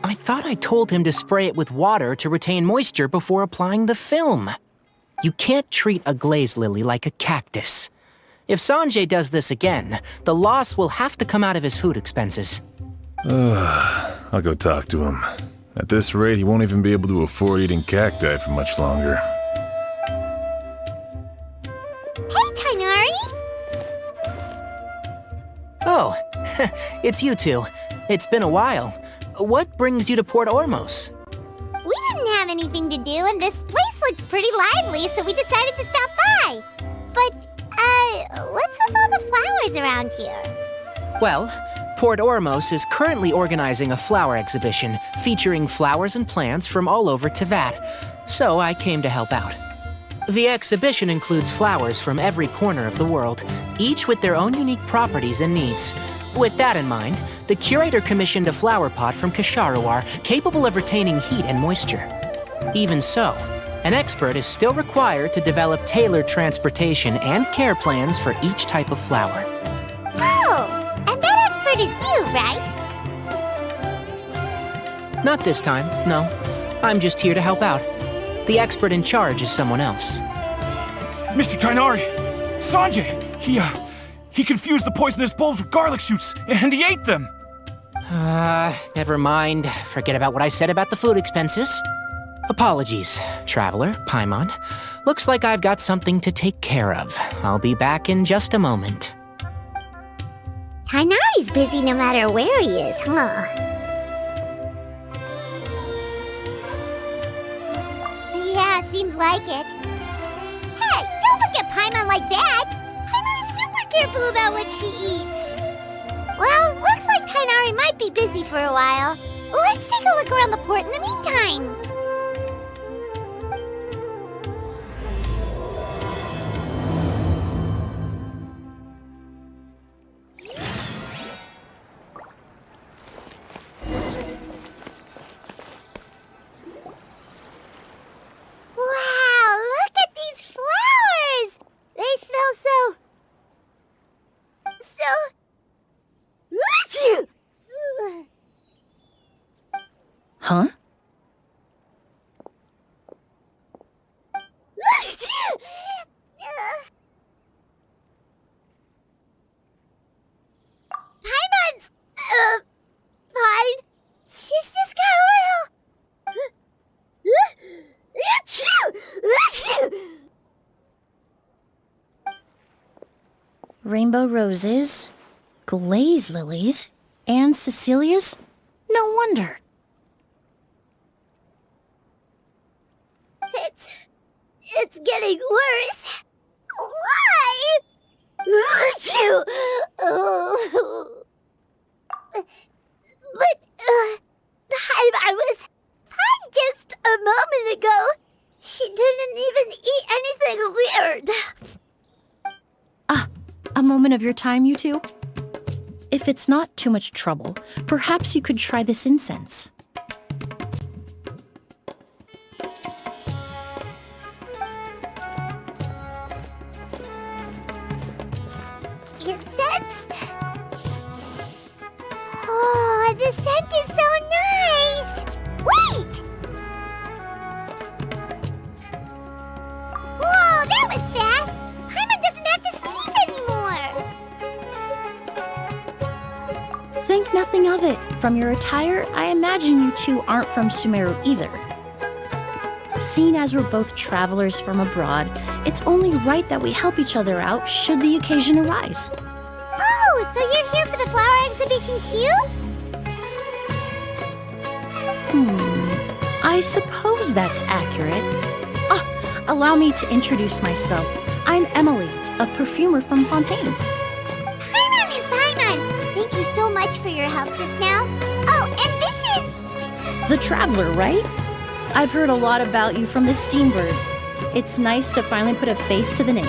I thought I told him to spray it with water to retain moisture before applying the film. You can't treat a glaze lily like a cactus. If Sanjay does this again, the loss will have to come out of his food expenses. I'll go talk to him. At this rate, he won't even be able to afford eating cacti for much longer. Hey, Tighnari! Oh, it's you two. It's been a while. What brings you to Port Ormos? We didn't have anything to do, and this place looked pretty lively, so we decided to stop by. But, what's with all the flowers around here? Well, Port Ormos is currently organizing a flower exhibition featuring flowers and plants from all over Teyvat, so I came to help out. The exhibition includes flowers from every corner of the world, each with their own unique properties and needs. With that in mind, the curator commissioned a flower pot from Kasharuar capable of retaining heat and moisture. Even so, an expert is still required to develop tailored transportation and care plans for each type of flower. Oh, and that expert is you, right? Not this time, no. I'm just here to help out. The expert in charge is someone else. Mr. Tighnari! Sanjay! He confused the poisonous bulbs with garlic shoots, and he ate them! Never mind. Forget about what I said about the food expenses. Apologies, Traveler, Paimon. Looks like I've got something to take care of. I'll be back in just a moment. Tighnari's busy no matter where he is, huh? Yeah, seems like it. Hey, don't look at Paimon like that! Paimon is super careful about what she eats. Well, looks like Tighnari might be busy for a while. Let's take a look around the port in the meantime. Wow, look at these flowers! They smell so... Huh? Paimon's... fine. She's just got a little... Rainbow roses, glaze lilies, and Cecilia's? No wonder. It's getting worse. Why? But, I was fine just a moment ago. She didn't even eat anything weird. A moment of your time, you two? If it's not too much trouble, perhaps you could try this incense. Incense? Oh, the scent is so nice! Wait! Whoa, that was fast! Paimon doesn't have to sneeze anymore! Think nothing of it. From your attire, I imagine you two aren't from Sumeru either. Seeing as we're both travelers from abroad, it's only right that we help each other out should the occasion arise. Oh, Oh, so you're here for the flower exhibition too? I suppose that's accurate. Oh, allow me to introduce myself. I'm Emillie, a perfumer from Fontaine. Paimon, Miss Paimon! Thank you so much for your help just now. Oh, and this is... The Traveler, right? I've heard a lot about you from the Steambird. It's nice to finally put a face to the name.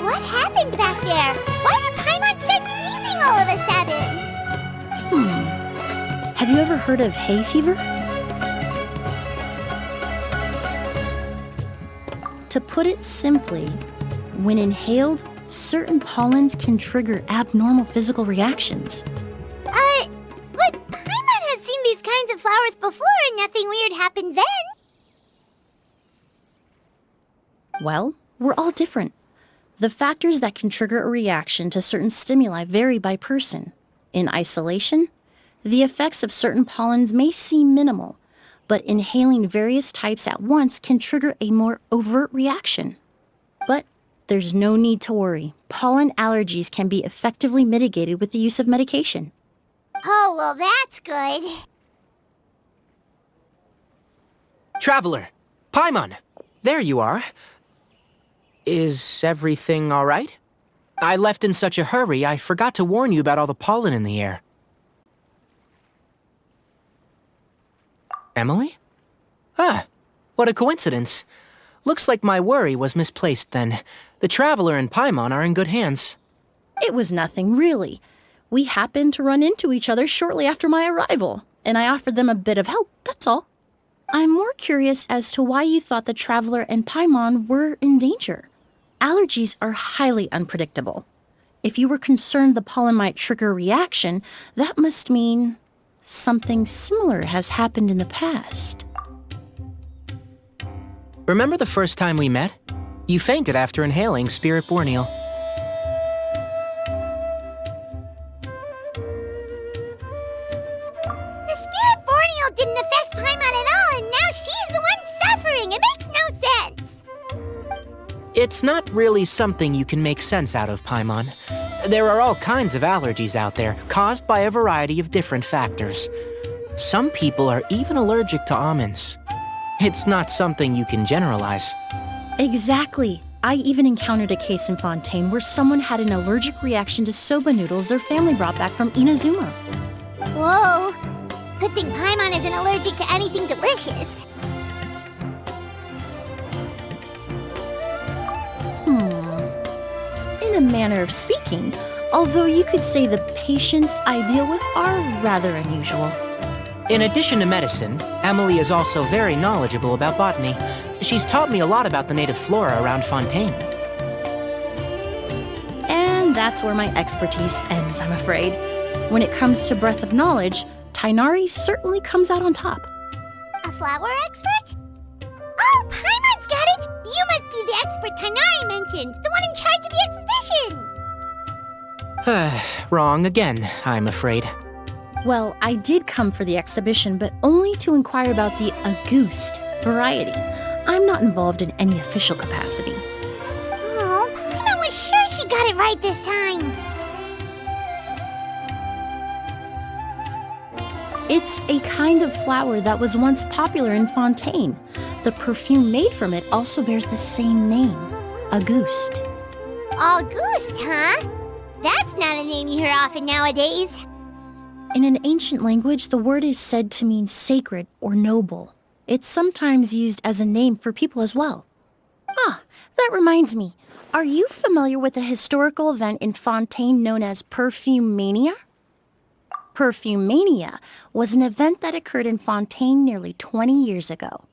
What happened back there? Why did Paimon start sneezing all of a sudden? Have you ever heard of hay fever? To put it simply, when inhaled, certain pollens can trigger abnormal physical reactions. But Paimon has seen these kinds of flowers before and nothing weird happened then. Well, we're all different. The factors that can trigger a reaction to certain stimuli vary by person. In isolation, the effects of certain pollens may seem minimal, but inhaling various types at once can trigger a more overt reaction. But there's no need to worry. Pollen allergies can be effectively mitigated with the use of medication. Oh, well, that's good. Traveler, Paimon, there you are. Is everything all right? I left in such a hurry, I forgot to warn you about all the pollen in the air. Emillie? Ah, what a coincidence. Looks like my worry was misplaced then. The Traveler and Paimon are in good hands. It was nothing, really. We happened to run into each other shortly after my arrival, and I offered them a bit of help, that's all. I'm more curious as to why you thought the Traveler and Paimon were in danger. Allergies are highly unpredictable. If you were concerned the pollen might trigger a reaction, that must mean something similar has happened in the past. Remember the first time we met? You fainted after inhaling Spirit Borneal. The Spirit Borneal didn't affect Paimon at all, and now she's the one suffering. It makes no sense. It's not really something you can make sense out of, Paimon. There are all kinds of allergies out there, caused by a variety of different factors. Some people are even allergic to almonds. It's not something you can generalize. Exactly. I even encountered a case in Fontaine where someone had an allergic reaction to soba noodles their family brought back from Inazuma. Whoa. Good thing Paimon isn't allergic to anything delicious. In a manner of speaking, although you could say the patients I deal with are rather unusual. In addition to medicine, Emillie is also very knowledgeable about botany. She's taught me a lot about the native flora around Fontaine. And that's where my expertise ends, I'm afraid. When it comes to breadth of knowledge, Tighnari certainly comes out on top. A flower expert? Oh, Paimon's got it! You must be the expert Tighnari mentioned, the one in charge of the exhibition! Wrong again, I'm afraid. Well, I did come for the exhibition, but only to inquire about the Auguste variety. I'm not involved in any official capacity. Oh, Paimon was sure she got it right this time. It's a kind of flower that was once popular in Fontaine. The perfume made from it also bears the same name, Auguste. Auguste, huh? That's not a name you hear often nowadays. In an ancient language, the word is said to mean sacred or noble. It's sometimes used as a name for people as well. Ah, that reminds me. Are you familiar with a historical event in Fontaine known as Perfumania? Perfumania was an event that occurred in Fontaine nearly 20 years ago.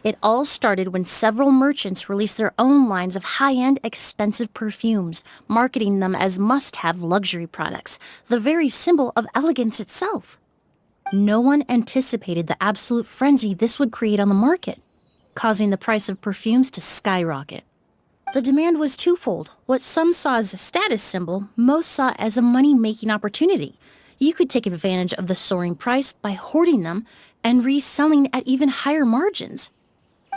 It all started when several merchants released their own lines of high-end, expensive perfumes, marketing them as must-have luxury products, the very symbol of elegance itself. No one anticipated the absolute frenzy this would create on the market, causing the price of perfumes to skyrocket. The demand was twofold. What some saw as a status symbol, most saw as a money-making opportunity. You could take advantage of the soaring price by hoarding them and reselling at even higher margins.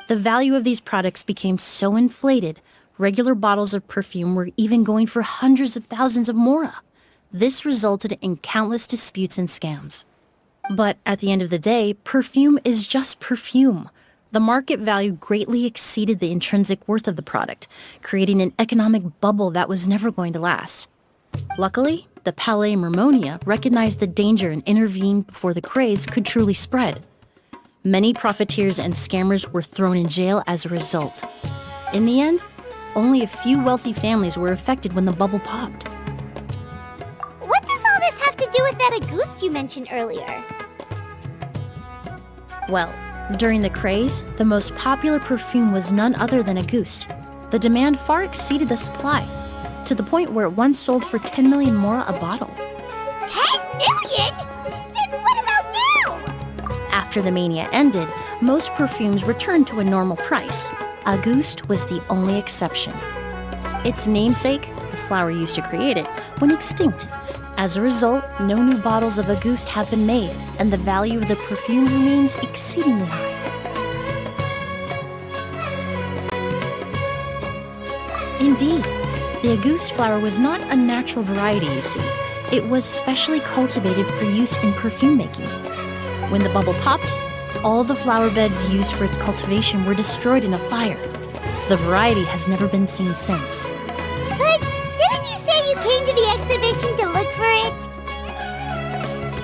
The value of these products became so inflated, regular bottles of perfume were even going for hundreds of thousands of mora. This resulted in countless disputes and scams. But at the end of the day, perfume is just perfume. The market value greatly exceeded the intrinsic worth of the product, creating an economic bubble that was never going to last. Luckily, the Palais Mermonia recognized the danger and intervened before the craze could truly spread. Many profiteers and scammers were thrown in jail as a result. In the end, only a few wealthy families were affected when the bubble popped. What does all this have to do with that Auguste you mentioned earlier? Well, during the craze, the most popular perfume was none other than Auguste. The demand far exceeded the supply, to the point where it once sold for 10 million mora a bottle. 10 million? Then what about now? After the mania ended, most perfumes returned to a normal price. Auguste was the only exception. Its namesake, the flower used to create it, went extinct. As a result, no new bottles of Auguste have been made, and the value of the perfume remains exceedingly high. Indeed, the Auguste flower was not a natural variety, you see. It was specially cultivated for use in perfume making. When the bubble popped, all the flower beds used for its cultivation were destroyed in a fire. The variety has never been seen since. But didn't you say you came to the exhibition to look for it?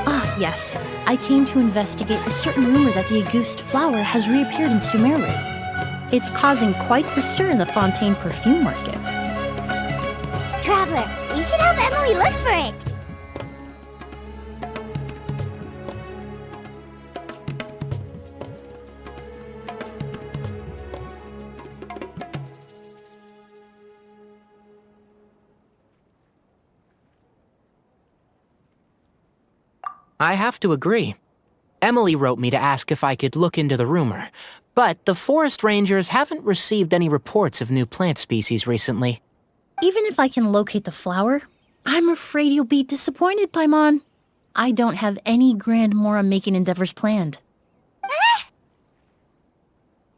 Ah, yes. I came to investigate a certain rumor that the Auguste flower has reappeared in Sumeru. It's causing quite the stir in the Fontaine perfume market. Traveler, you should help Emily look for it. I have to agree. Emily wrote me to ask if I could look into the rumor, but the forest rangers haven't received any reports of new plant species recently. Even if I can locate the flower, I'm afraid you'll be disappointed, Paimon. I don't have any grand mora-making endeavors planned.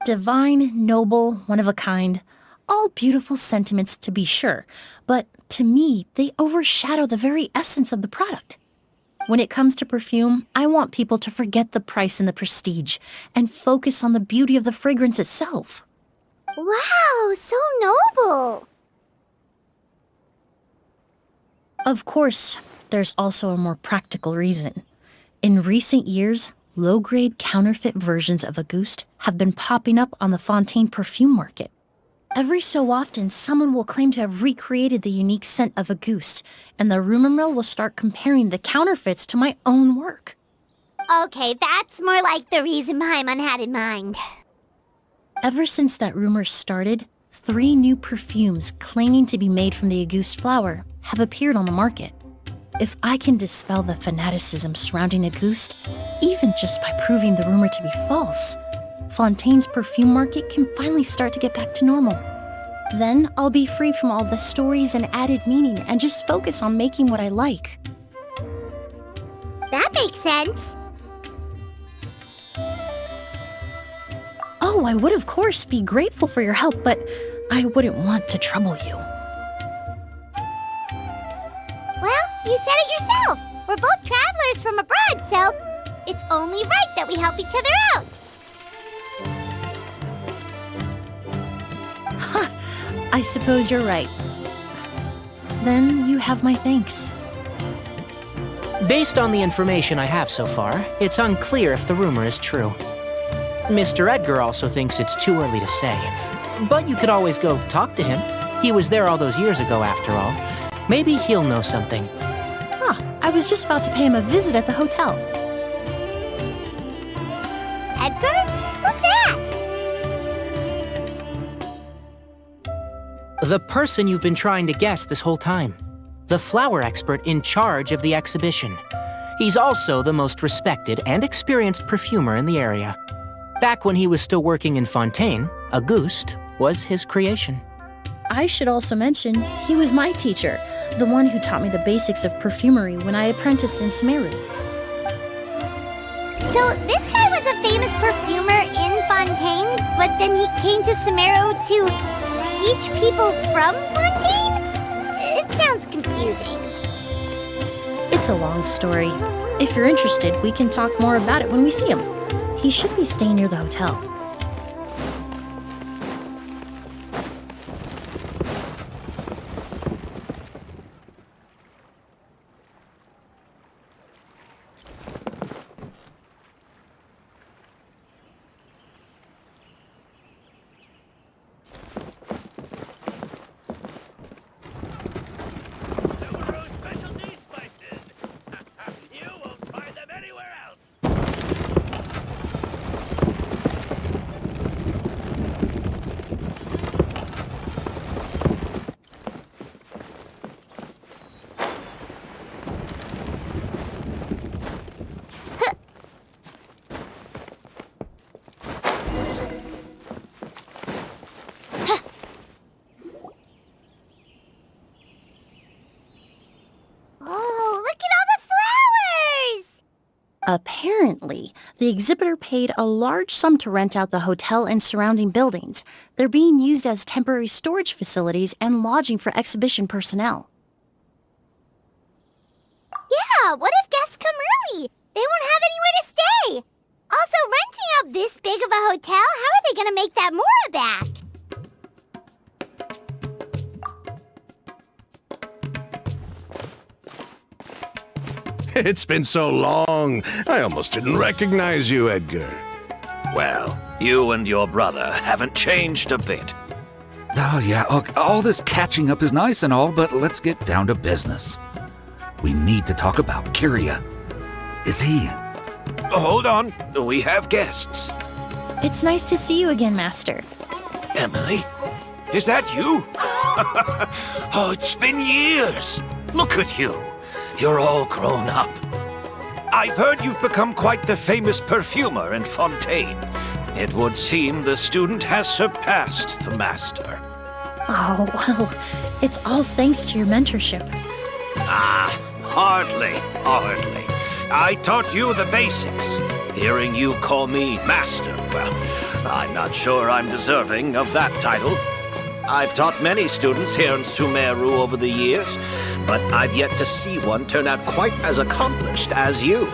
Divine, noble, one of a kind, all beautiful sentiments to be sure, but to me, they overshadow the very essence of the product. When it comes to perfume, I want people to forget the price and the prestige and focus on the beauty of the fragrance itself. Wow, so noble. Of course, there's also a more practical reason. In recent years, low-grade counterfeit versions of Auguste have been popping up on the Fontaine perfume market. Every so often, someone will claim to have recreated the unique scent of Auguste, and the rumor mill will start comparing the counterfeits to my own work. Okay, that's more like the reason Paimon had in mind. Ever since that rumor started, 3 new perfumes claiming to be made from the Auguste flower have appeared on the market. If I can dispel the fanaticism surrounding Auguste, even just by proving the rumor to be false, Fontaine's perfume market can finally start to get back to normal. Then I'll be free from all the stories and added meaning and just focus on making what I like. That makes sense. Oh, I would of course be grateful for your help, but I wouldn't want to trouble you. Well, you said it yourself. We're both travelers from abroad, so it's only right that we help each other out. I suppose you're right. Then you have my thanks. Based on the information I have so far, it's unclear if the rumor is true. Mr. Edgar also thinks it's too early to say, but you could always go talk to him. He was there all those years ago, after all. Maybe he'll know something. I was just about to pay him a visit at the hotel. Edgar? Who's that? The person you've been trying to guess this whole time. The flower expert in charge of the exhibition. He's also the most respected and experienced perfumer in the area. Back when he was still working in Fontaine, Auguste was his creation. I should also mention, he was my teacher, the one who taught me the basics of perfumery when I apprenticed in Sumeru. So this guy was famous perfumer in Fontaine, but then he came to Sumeru to teach people from Fontaine? It sounds confusing. It's a long story. If you're interested, we can talk more about it when we see him. He should be staying near the hotel. Apparently, the exhibitor paid a large sum to rent out the hotel and surrounding buildings. They're being used as temporary storage facilities and lodging for exhibition personnel. Yeah, what if guests come early? They won't have anywhere to stay. Also, renting out this big of a hotel, how are they going to make that more back? It's been so long, I almost didn't recognize you, Edgar. Well, you and your brother haven't changed a bit. Oh, yeah, all this catching up is nice and all, but let's get down to business. We need to talk about Kyria. Is he... Hold on, we have guests. It's nice to see you again, Master. Emily? Is that you? Oh, it's been years. Look at you. You're all grown up. I've heard you've become quite the famous perfumer in Fontaine. It would seem the student has surpassed the master. Oh, well, it's all thanks to your mentorship. Ah, hardly. I taught you the basics. Hearing you call me master, well, I'm not sure I'm deserving of that title. I've taught many students here in Sumeru over the years, but I've yet to see one turn out quite as accomplished as you.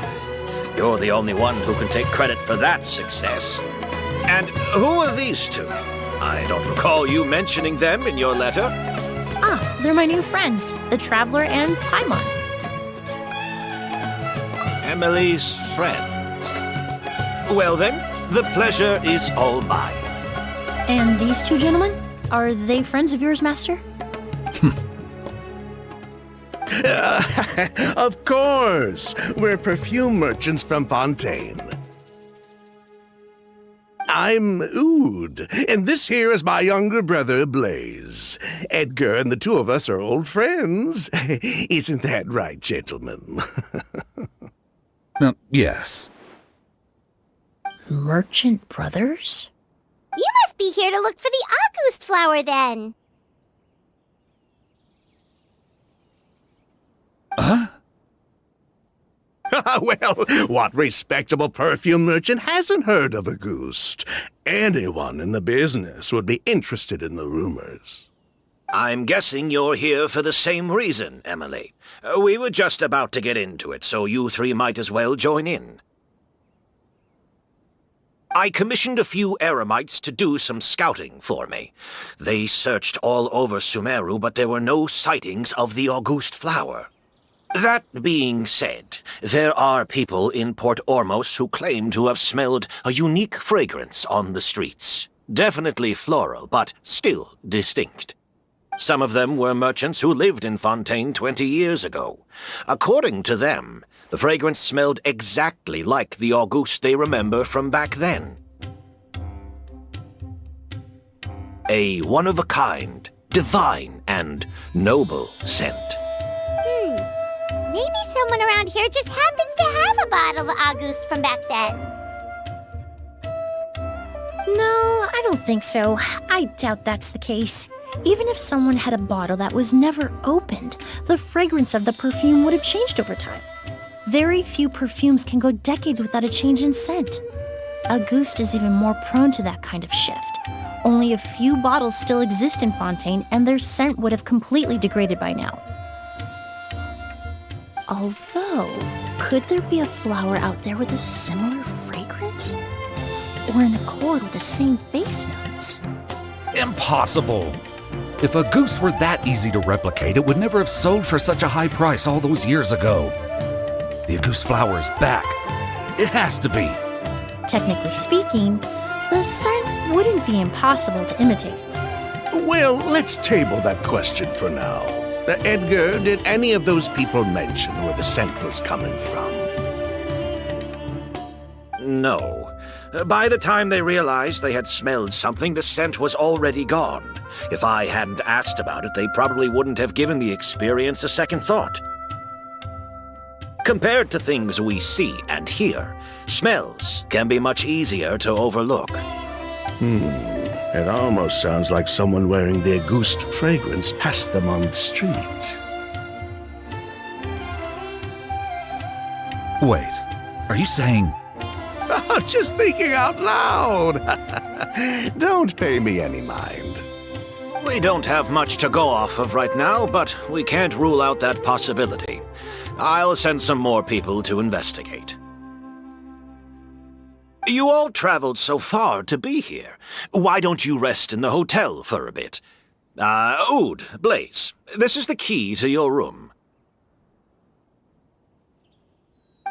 You're the only one who can take credit for that success. And who are these two? I don't recall you mentioning them in your letter. Ah, they're my new friends, the Traveler and Paimon. Emily's friends. Well then, the pleasure is all mine. And these two gentlemen? Are they friends of yours, Master? Of course! We're perfume merchants from Fontaine. I'm Oud, and this here is my younger brother, Blaze. Edgar and the two of us are old friends. Isn't that right, gentlemen? Yes. Merchant brothers? You must be here to look for the August flower, then. Huh? Well, what respectable perfume merchant hasn't heard of Auguste? Anyone in the business would be interested in the rumors. I'm guessing you're here for the same reason, Emily. We were just about to get into it, so you three might as well join in. I commissioned a few eremites to do some scouting for me. They searched all over Sumeru, but there were no sightings of the Auguste flower. That being said, there are people in Port Ormos who claim to have smelled a unique fragrance on the streets. Definitely floral, but still distinct. Some of them were merchants who lived in Fontaine 20 years ago. According to them, the fragrance smelled exactly like the Auguste they remember from back then. A one-of-a-kind, divine, and noble scent. Maybe someone around here just happens to have a bottle of Auguste from back then. No, I don't think so. I doubt that's the case. Even if someone had a bottle that was never opened, the fragrance of the perfume would have changed over time. Very few perfumes can go decades without a change in scent. Auguste is even more prone to that kind of shift. Only a few bottles still exist in Fontaine, and their scent would have completely degraded by now. Although, could there be a flower out there with a similar fragrance? Or in accord with the same base notes? Impossible! If Auguste were that easy to replicate, it would never have sold for such a high price all those years ago. The Auguste flower is back. It has to be. Technically speaking, the scent wouldn't be impossible to imitate. Well, let's table that question for now. Edgar, did any of those people mention where the scent was coming from? No. By the time they realized they had smelled something, the scent was already gone. If I hadn't asked about it, they probably wouldn't have given the experience a second thought. Compared to things we see and hear, smells can be much easier to overlook. It almost sounds like someone wearing the Auguste fragrance passed them on the street. Wait, are you saying... Just thinking out loud. Don't pay me any mind. We don't have much to go off of right now, but we can't rule out that possibility. I'll send some more people to investigate. You all traveled so far to be here. Why don't you rest in the hotel for a bit? Oud, Blaze, this is the key to your room.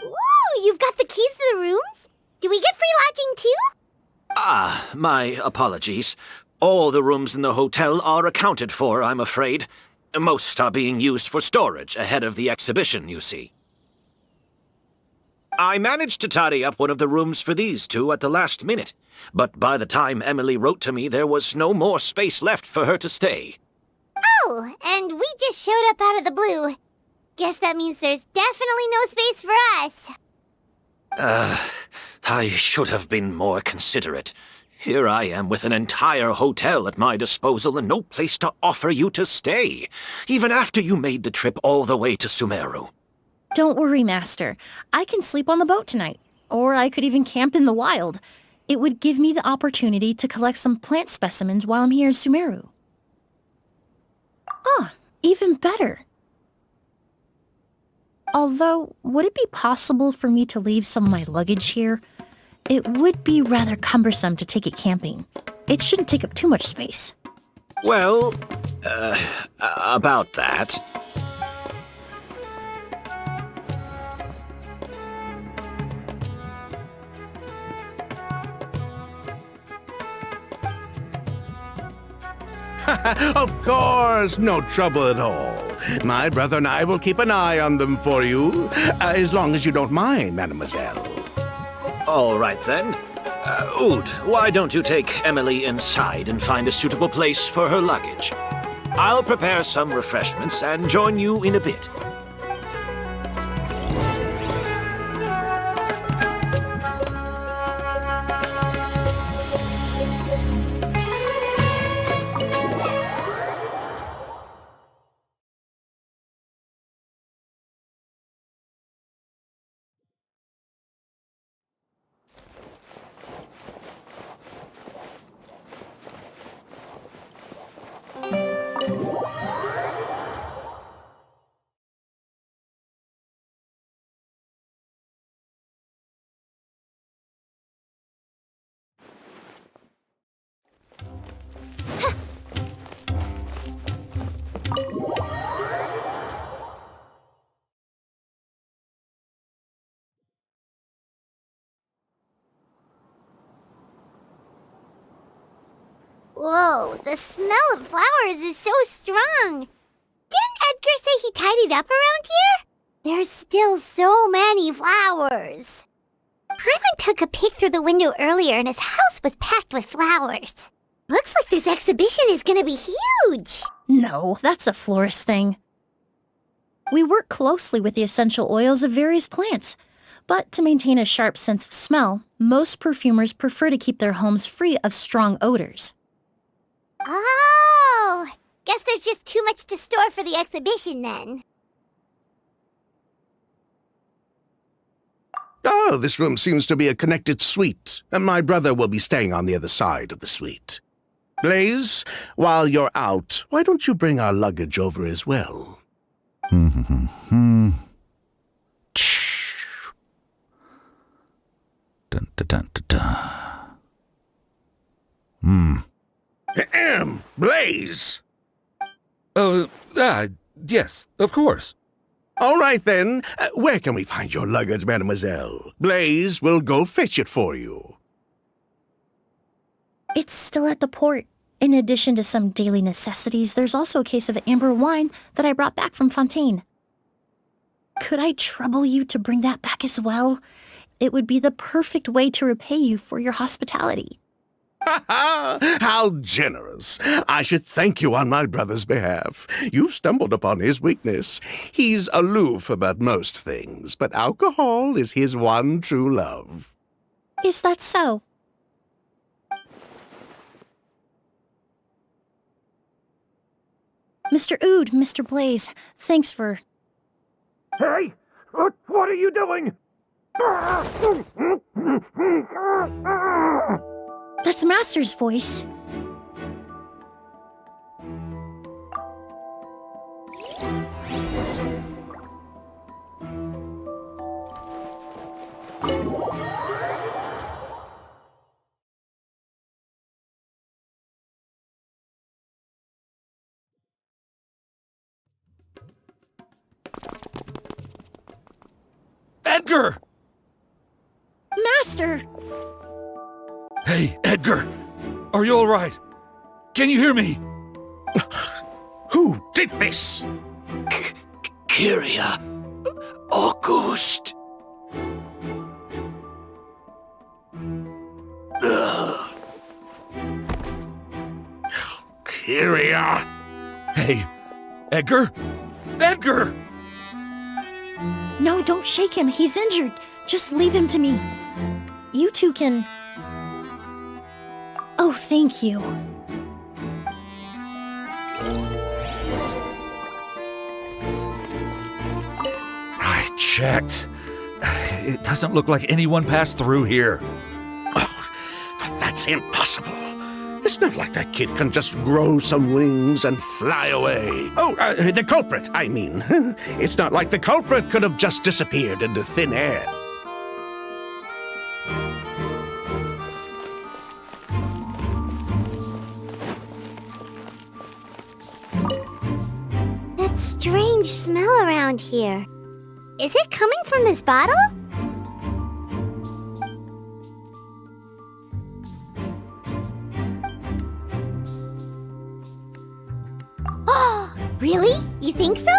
Ooh, you've got the keys to the rooms? Do we get free lodging too? My apologies. All the rooms in the hotel are accounted for, I'm afraid. Most are being used for storage ahead of the exhibition, you see. I managed to tidy up one of the rooms for these two at the last minute, but by the time Emillie wrote to me, there was no more space left for her to stay. Oh, and we just showed up out of the blue. Guess that means there's definitely no space for us. I should have been more considerate. Here I am with an entire hotel at my disposal and no place to offer you to stay, even after you made the trip all the way to Sumeru. Don't worry, Master. I can sleep on the boat tonight, or I could even camp in the wild. It would give me the opportunity to collect some plant specimens while I'm here in Sumeru. Even better. Although, would it be possible for me to leave some of my luggage here? It would be rather cumbersome to take it camping. It shouldn't take up too much space. Well, about that. Of course, no trouble at all. My brother and I will keep an eye on them for you, as long as you don't mind, mademoiselle. All right, then. Oud, why don't you take Emillie inside and find a suitable place for her luggage? I'll prepare some refreshments and join you in a bit. Whoa, the smell of flowers is so strong. Didn't Edgar say he tidied up around here? There's still so many flowers. Hyman took a peek through the window earlier and his house was packed with flowers. Looks like this exhibition is gonna be huge. No, that's a florist thing. We work closely with the essential oils of various plants, but to maintain a sharp sense of smell, most perfumers prefer to keep their homes free of strong odors. Oh, guess there's just too much to store for the exhibition then. Oh, Well, this room seems to be a connected suite, and my brother will be staying on the other side of the suite. Blaze, while you're out, why don't you bring our luggage over as well? Dun, dun, dun, dun, dun. Blaze! Yes, of course. All right, then. Where can we find your luggage, mademoiselle? Blaze will go fetch it for you. It's still at the port. In addition to some daily necessities, there's also a case of amber wine that I brought back from Fontaine. Could I trouble you to bring that back as well? It would be the perfect way to repay you for your hospitality. Ha ha! How generous! I should thank you on my brother's behalf. You stumbled upon his weakness. He's aloof about most things, but alcohol is his one true love. Is that so? Mr. Ood, Mr. Blaze, thanks for... Hey! What are you doing? That's Master's voice. Edgar! Master! Hey, Edgar! Are you all right? Can you hear me? Who did this? Kyria. Auguste. Kyria! Hey, Edgar? Edgar! No, don't shake him. He's injured. Just leave him to me. You two can... Oh, thank you. I checked. It doesn't look like anyone passed through here. Oh, but that's impossible. It's not like that kid can just grow some wings and fly away. Oh, the culprit, I mean. It's not like the culprit could have just disappeared into thin air. That strange smell around here. Is it coming from this bottle? Oh, really? You think so?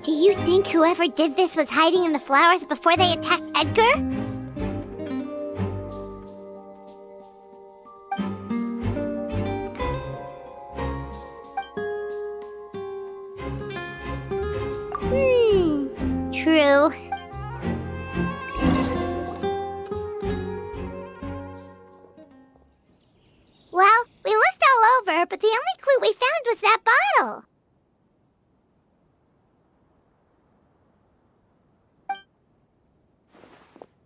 Do you think whoever did this was hiding in the flowers before they attacked Edgar? True. Well, we looked all over, but the only clue we found was that bottle.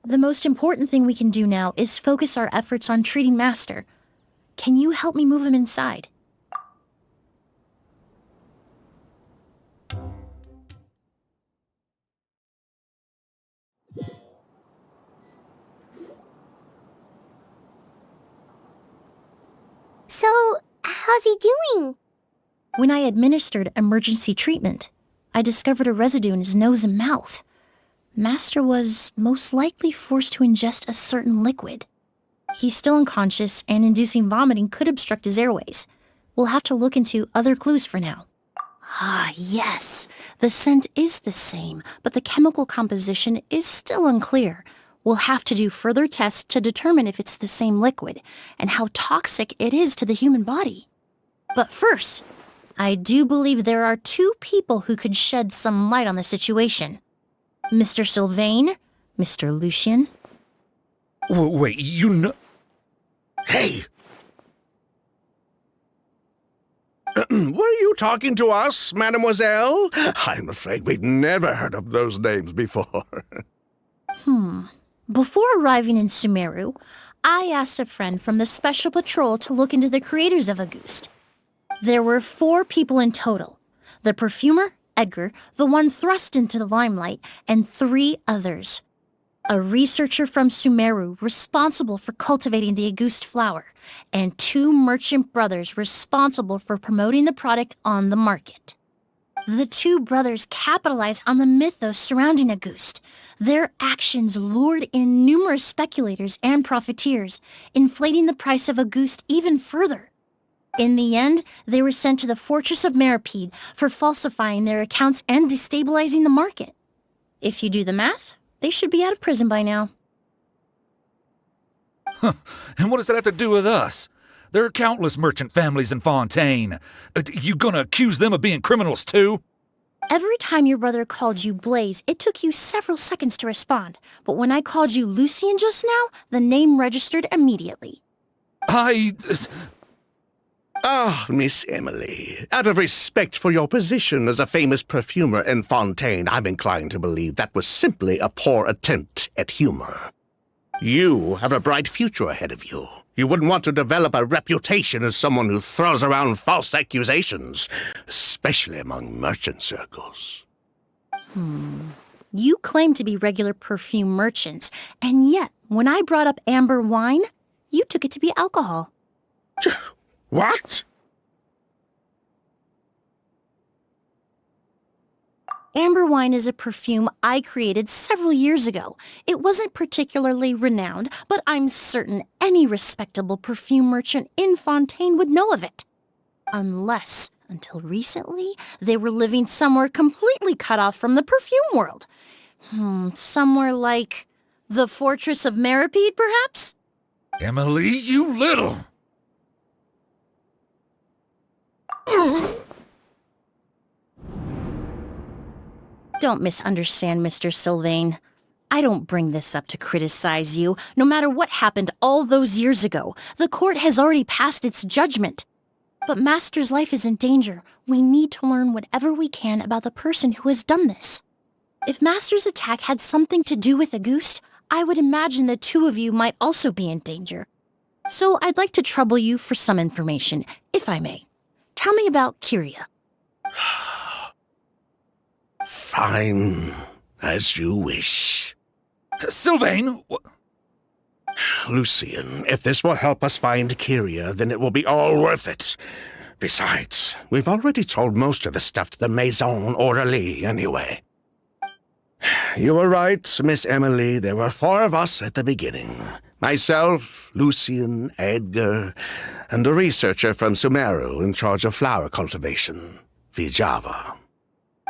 The most important thing we can do now is focus our efforts on treating Master. Can you help me move him inside? So, how's he doing? When I administered emergency treatment, I discovered a residue in his nose and mouth. Master was most likely forced to ingest a certain liquid. He's still unconscious, and inducing vomiting could obstruct his airways. We'll have to look into other clues for now. Ah, yes. The scent is the same, but the chemical composition is still unclear. We'll have to do further tests to determine if it's the same liquid and how toxic it is to the human body. But first, I do believe there are two people who could shed some light on the situation. Mr. Sylvain, Mr. Lucien. Wait, you know... Hey! Were you talking to us, mademoiselle? I'm afraid we'd never heard of those names before. Before arriving in Sumeru, I asked a friend from the Special Patrol to look into the creators of Auguste. There were 4 people in total. The perfumer, Edgar, the one thrust into the limelight, and 3 others. A researcher from Sumeru responsible for cultivating the Auguste flower, and 2 merchant brothers responsible for promoting the product on the market. The 2 brothers capitalized on the mythos surrounding Auguste. Their actions lured in numerous speculators and profiteers, inflating the price of Auguste even further. In the end, they were sent to the Fortress of Meripede for falsifying their accounts and destabilizing the market. If you do the math, they should be out of prison by now. And what does that have to do with us? There are countless merchant families in Fontaine. You gonna accuse them of being criminals too? Every time your brother called you Blaze, it took you several seconds to respond. But when I called you Lucien just now, the name registered immediately. Miss Emily, out of respect for your position as a famous perfumer in Fontaine, I'm inclined to believe that was simply a poor attempt at humor. You have a bright future ahead of you. You wouldn't want to develop a reputation as someone who throws around false accusations, especially among merchant circles. You claim to be regular perfume merchants, and yet, when I brought up amber wine, you took it to be alcohol. What? Amber wine is a perfume I created several years ago. It wasn't particularly renowned, but I'm certain any respectable perfume merchant in Fontaine would know of it. Unless, until recently, they were living somewhere completely cut off from the perfume world. Somewhere like the Fortress of Meripede, perhaps? Emily, you little... Don't misunderstand, Mr. Sylvain. I don't bring this up to criticize you. No matter what happened all those years ago, the court has already passed its judgment. But Master's life is in danger. We need to learn whatever we can about the person who has done this. If Master's attack had something to do with Auguste, I would imagine the 2 of you might also be in danger. So I'd like to trouble you for some information, if I may. Tell me about Kyria. Fine, as you wish. Sylvain! Lucien, if this will help us find Kyria, then it will be all worth it. Besides, we've already told most of the stuff to the Maison Orderly anyway. You were right, Miss Emily. There were 4 of us at the beginning. Myself, Lucien, Edgar, and a researcher from Sumeru in charge of flower cultivation, Vijava.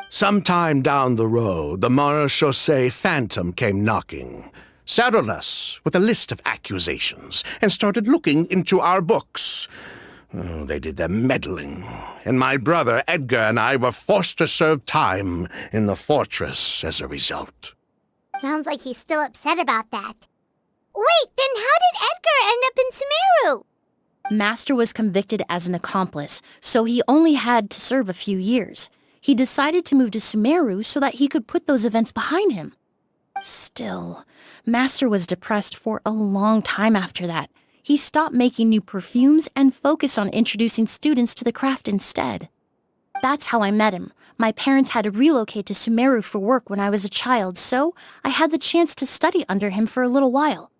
Sometime down the road, the Marechaussee Phantom came knocking, saddled us with a list of accusations, and started looking into our books. They did their meddling, and my brother Edgar and I were forced to serve time in the fortress as a result. Sounds like he's still upset about that. Wait, then how did Edgar end up in Sumeru? Master was convicted as an accomplice, so he only had to serve a few years. He decided to move to Sumeru so that he could put those events behind him. Still, Master was depressed for a long time after that. He stopped making new perfumes and focused on introducing students to the craft instead. That's how I met him. My parents had to relocate to Sumeru for work when I was a child, so I had the chance to study under him for a little while.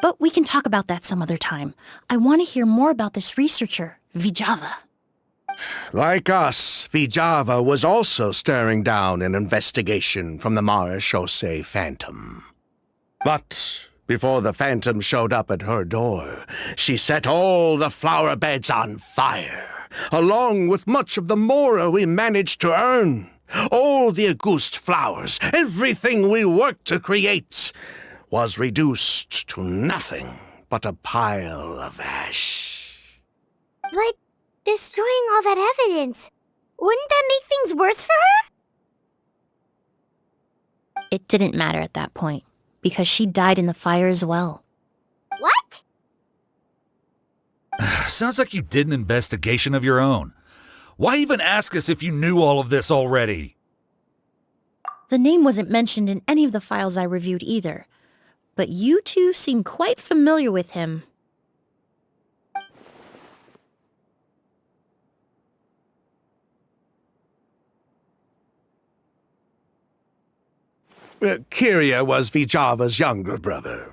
But we can talk about that some other time. I want to hear more about this researcher, Vijava. Like us, Vijava was also staring down an investigation from the Marechaussee Phantom. But before the Phantom showed up at her door, she set all the flower beds on fire, along with much of the mora we managed to earn. All the Auguste flowers, everything we worked to create, was reduced to nothing but a pile of ash. But destroying all that evidence, wouldn't that make things worse for her? It didn't matter at that point, because she died in the fire as well. What? Sounds like you did an investigation of your own. Why even ask us if you knew all of this already? The name wasn't mentioned in any of the files I reviewed either, but you two seem quite familiar with him. Kyria was Vijava's younger brother.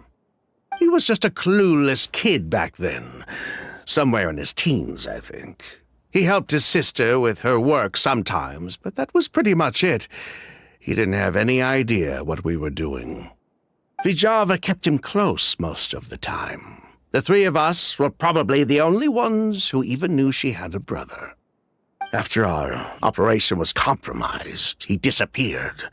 He was just a clueless kid back then. Somewhere in his teens, I think. He helped his sister with her work sometimes, but that was pretty much it. He didn't have any idea what we were doing. Vijava kept him close most of the time. The three of us were probably the only ones who even knew she had a brother. After our operation was compromised, he disappeared.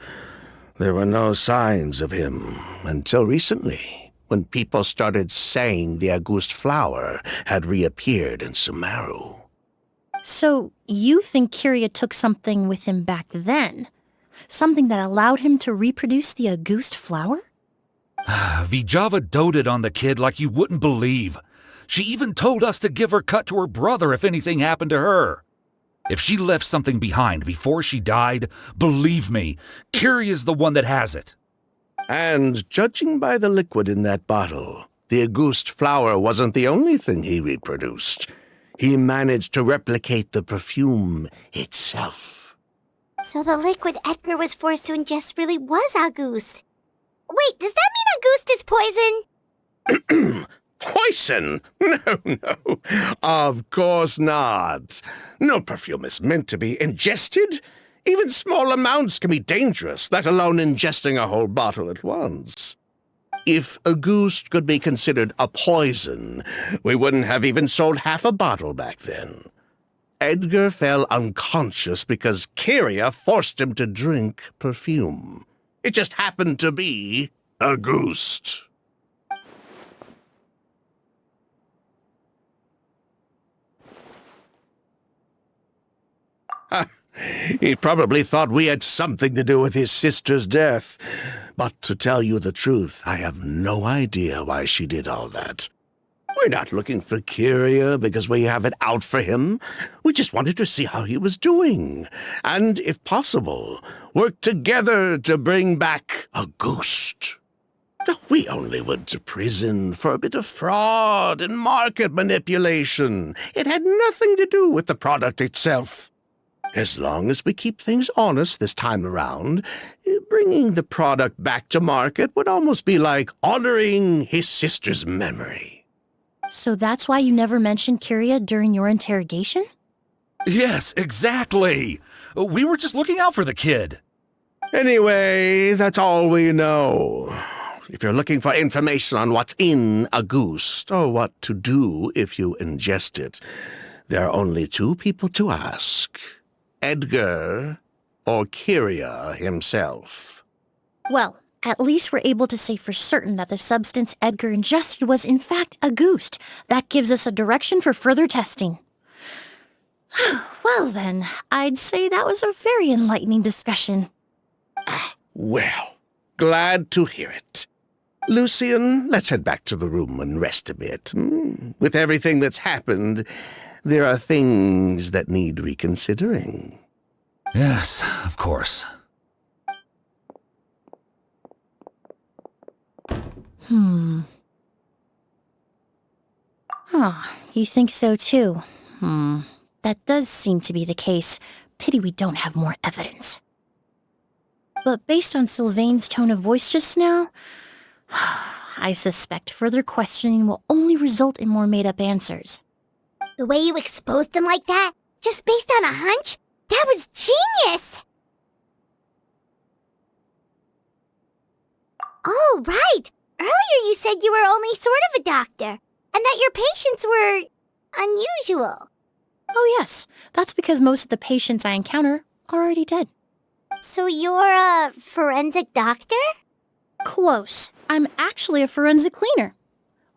There were no signs of him until recently, when people started saying the Auguste flower had reappeared in Sumeru. So, you think Kyria took something with him back then? Something that allowed him to reproduce the Auguste flower? Vijava doted on the kid like you wouldn't believe. She even told us to give her cut to her brother if anything happened to her. If she left something behind before she died, believe me, Kyria's the one that has it. And judging by the liquid in that bottle, the Auguste flower wasn't the only thing he reproduced. He managed to replicate the perfume itself. So the liquid Edgar was forced to ingest really was Auguste. Wait, does that mean Auguste is poison? Poison? No. Of course not. No perfume is meant to be ingested. Even small amounts can be dangerous, let alone ingesting a whole bottle at once. If Auguste could be considered a poison, we wouldn't have even sold half a bottle back then. Edgar fell unconscious because Kyria forced him to drink perfume. It just happened to be Auguste. He probably thought we had something to do with his sister's death. But to tell you the truth, I have no idea why she did all that. We're not looking for Kyria because we have it out for him. We just wanted to see how he was doing. And, if possible, work together to bring back Auguste. We only went to prison for a bit of fraud and market manipulation. It had nothing to do with the product itself. As long as we keep things honest this time around, bringing the product back to market would almost be like honoring his sister's memory. So that's why you never mentioned Kyria during your interrogation? Yes, exactly. We were just looking out for the kid. Anyway, that's all we know. If you're looking for information on what's in Auguste, or what to do if you ingest it, there are only two people to ask. Edgar or Kyria himself. Well, at least we're able to say for certain that the substance Edgar ingested was in fact Auguste. That gives us a direction for further testing. Well then, I'd say that was a very enlightening discussion. Well, glad to hear it. Lucian, let's head back to the room and rest a bit. With everything that's happened, there are things that need reconsidering. Yes, of course. You think so too? That does seem to be the case. Pity we don't have more evidence. But based on Sylvain's tone of voice just now, I suspect further questioning will only result in more made-up answers. The way you exposed them like that, just based on a hunch? That was genius! Oh, right! Earlier you said you were only sort of a doctor, and that your patients were unusual. Oh yes, that's because most of the patients I encounter are already dead. So you're a forensic doctor? Close. I'm actually a forensic cleaner.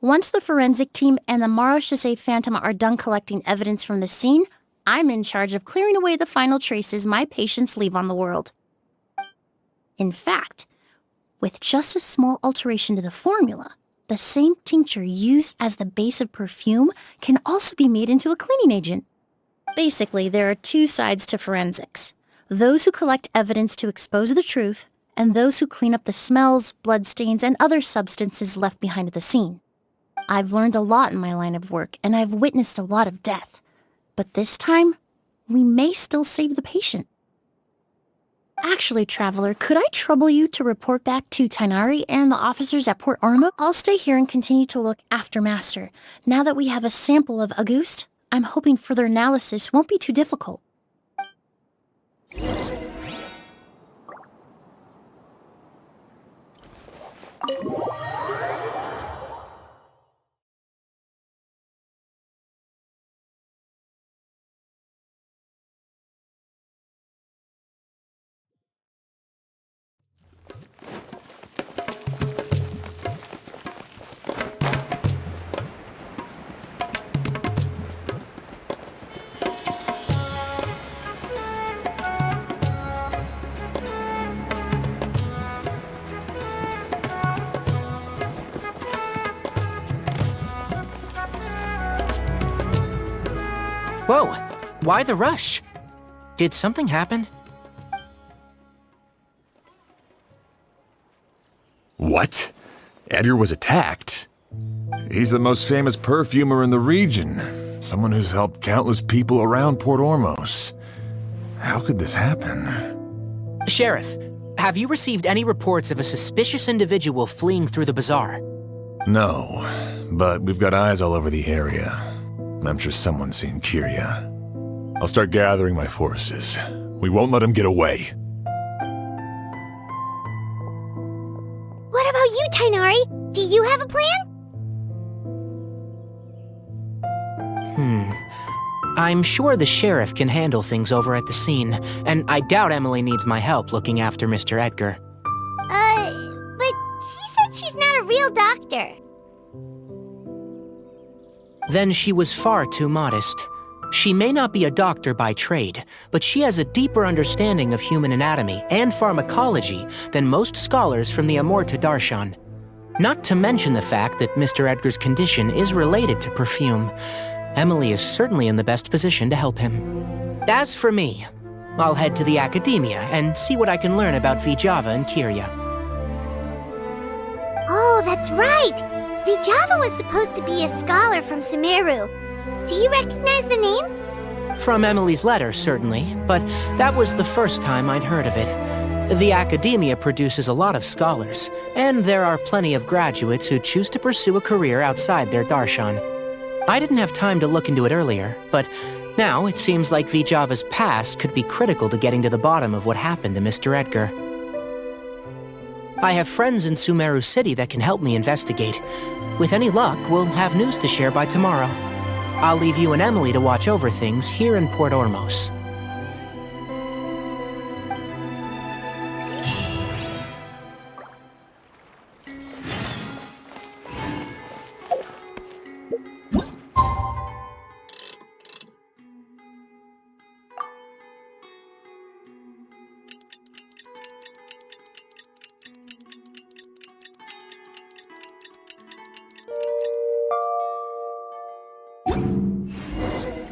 Once the forensic team and the Marechaussee Phantom are done collecting evidence from the scene, I'm in charge of clearing away the final traces my patients leave on the world. In fact, with just a small alteration to the formula, the same tincture used as the base of perfume can also be made into a cleaning agent. Basically, there are two sides to forensics. Those who collect evidence to expose the truth, and those who clean up the smells, bloodstains, and other substances left behind at the scene. I've learned a lot in my line of work, and I've witnessed a lot of death. But this time, we may still save the patient. Actually, Traveler, could I trouble you to report back to Tainari and the officers at Port Ormo? I'll stay here and continue to look after Master. Now that we have a sample of Auguste, I'm hoping further analysis won't be too difficult. Whoa, why the rush? Did something happen? What? Edgar was attacked? He's the most famous perfumer in the region. Someone who's helped countless people around Port Ormos. How could this happen? Sheriff, have you received any reports of a suspicious individual fleeing through the bazaar? No, but we've got eyes all over the area. I'm sure someone's seen Kyria. I'll start gathering my forces. We won't let him get away. What about you, Tainari? Do you have a plan? I'm sure the sheriff can handle things over at the scene, and I doubt Emily needs my help looking after Mr. Edgar. But she said she's not a real doctor. Then she was far too modest. She may not be a doctor by trade, but she has a deeper understanding of human anatomy and pharmacology than most scholars from the Amorta Darshan. Not to mention the fact that Mr. Edgar's condition is related to perfume. Emily is certainly in the best position to help him. As for me, I'll head to the academia and see what I can learn about Vijava and Kyria. Oh, that's right! Vijava was supposed to be a scholar from Sumeru. Do you recognize the name? From Emily's letter, certainly, but that was the first time I'd heard of it. The academia produces a lot of scholars, and there are plenty of graduates who choose to pursue a career outside their darshan. I didn't have time to look into it earlier, but now it seems like Vijava's past could be critical to getting to the bottom of what happened to Mr. Edgar. I have friends in Sumeru City that can help me investigate. With any luck, we'll have news to share by tomorrow. I'll leave you and Emily to watch over things here in Port Ormos.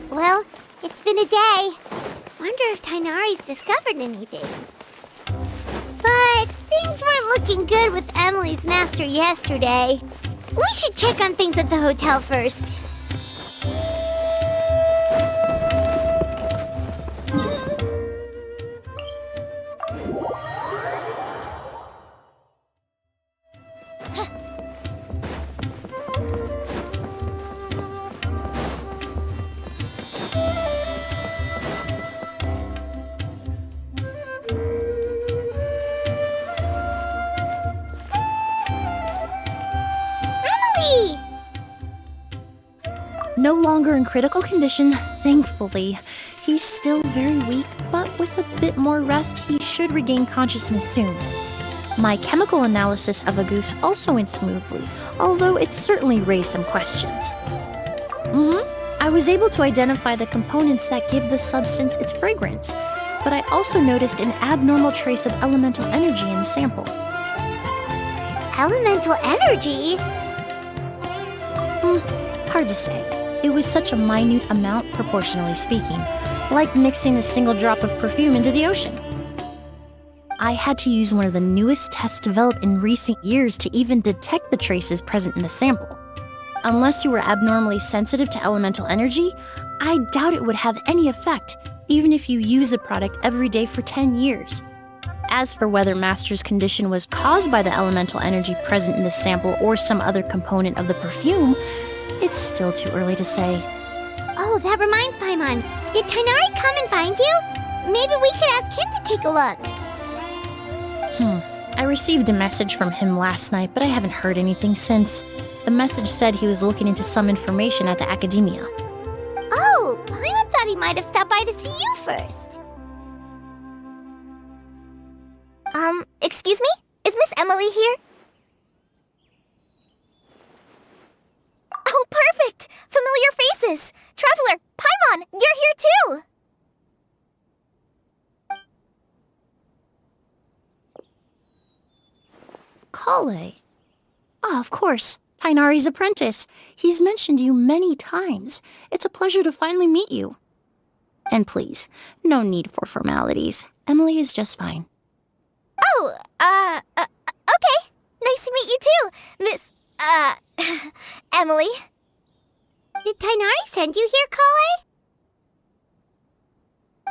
Well, it's been a day. Wonder if Tainari's discovered anything. But things weren't looking good with Emily's master yesterday. We should check on things at the hotel first. No longer in critical condition, thankfully. He's still very weak, but with a bit more rest, he should regain consciousness soon. My chemical analysis of Auguste also went smoothly, although it certainly raised some questions. I was able to identify the components that give the substance its fragrance, but I also noticed an abnormal trace of elemental energy in the sample. Elemental energy? Hard to say. It was such a minute amount, proportionally speaking, like mixing a single drop of perfume into the ocean. I had to use one of the newest tests developed in recent years to even detect the traces present in the sample. Unless you were abnormally sensitive to elemental energy, I doubt it would have any effect, even if you use the product every day for 10 years. As for whether Master's condition was caused by the elemental energy present in the sample or some other component of the perfume, it's still too early to say. Oh, that reminds Paimon. Did Tighnari come and find you? Maybe we could ask him to take a look. I received a message from him last night, but I haven't heard anything since. The message said he was looking into some information at the academia. Oh, Paimon thought he might have stopped by to see you first. Excuse me? Is Miss Emily here? Oh, perfect! Familiar faces! Traveler, Paimon, you're here too! Kale. Ah, of course. Tighnari's apprentice. He's mentioned you many times. It's a pleasure to finally meet you. And please, no need for formalities. Emily is just fine. Oh, okay. Nice to meet you too, Miss, Emily. Did Tighnari send you here, Kale?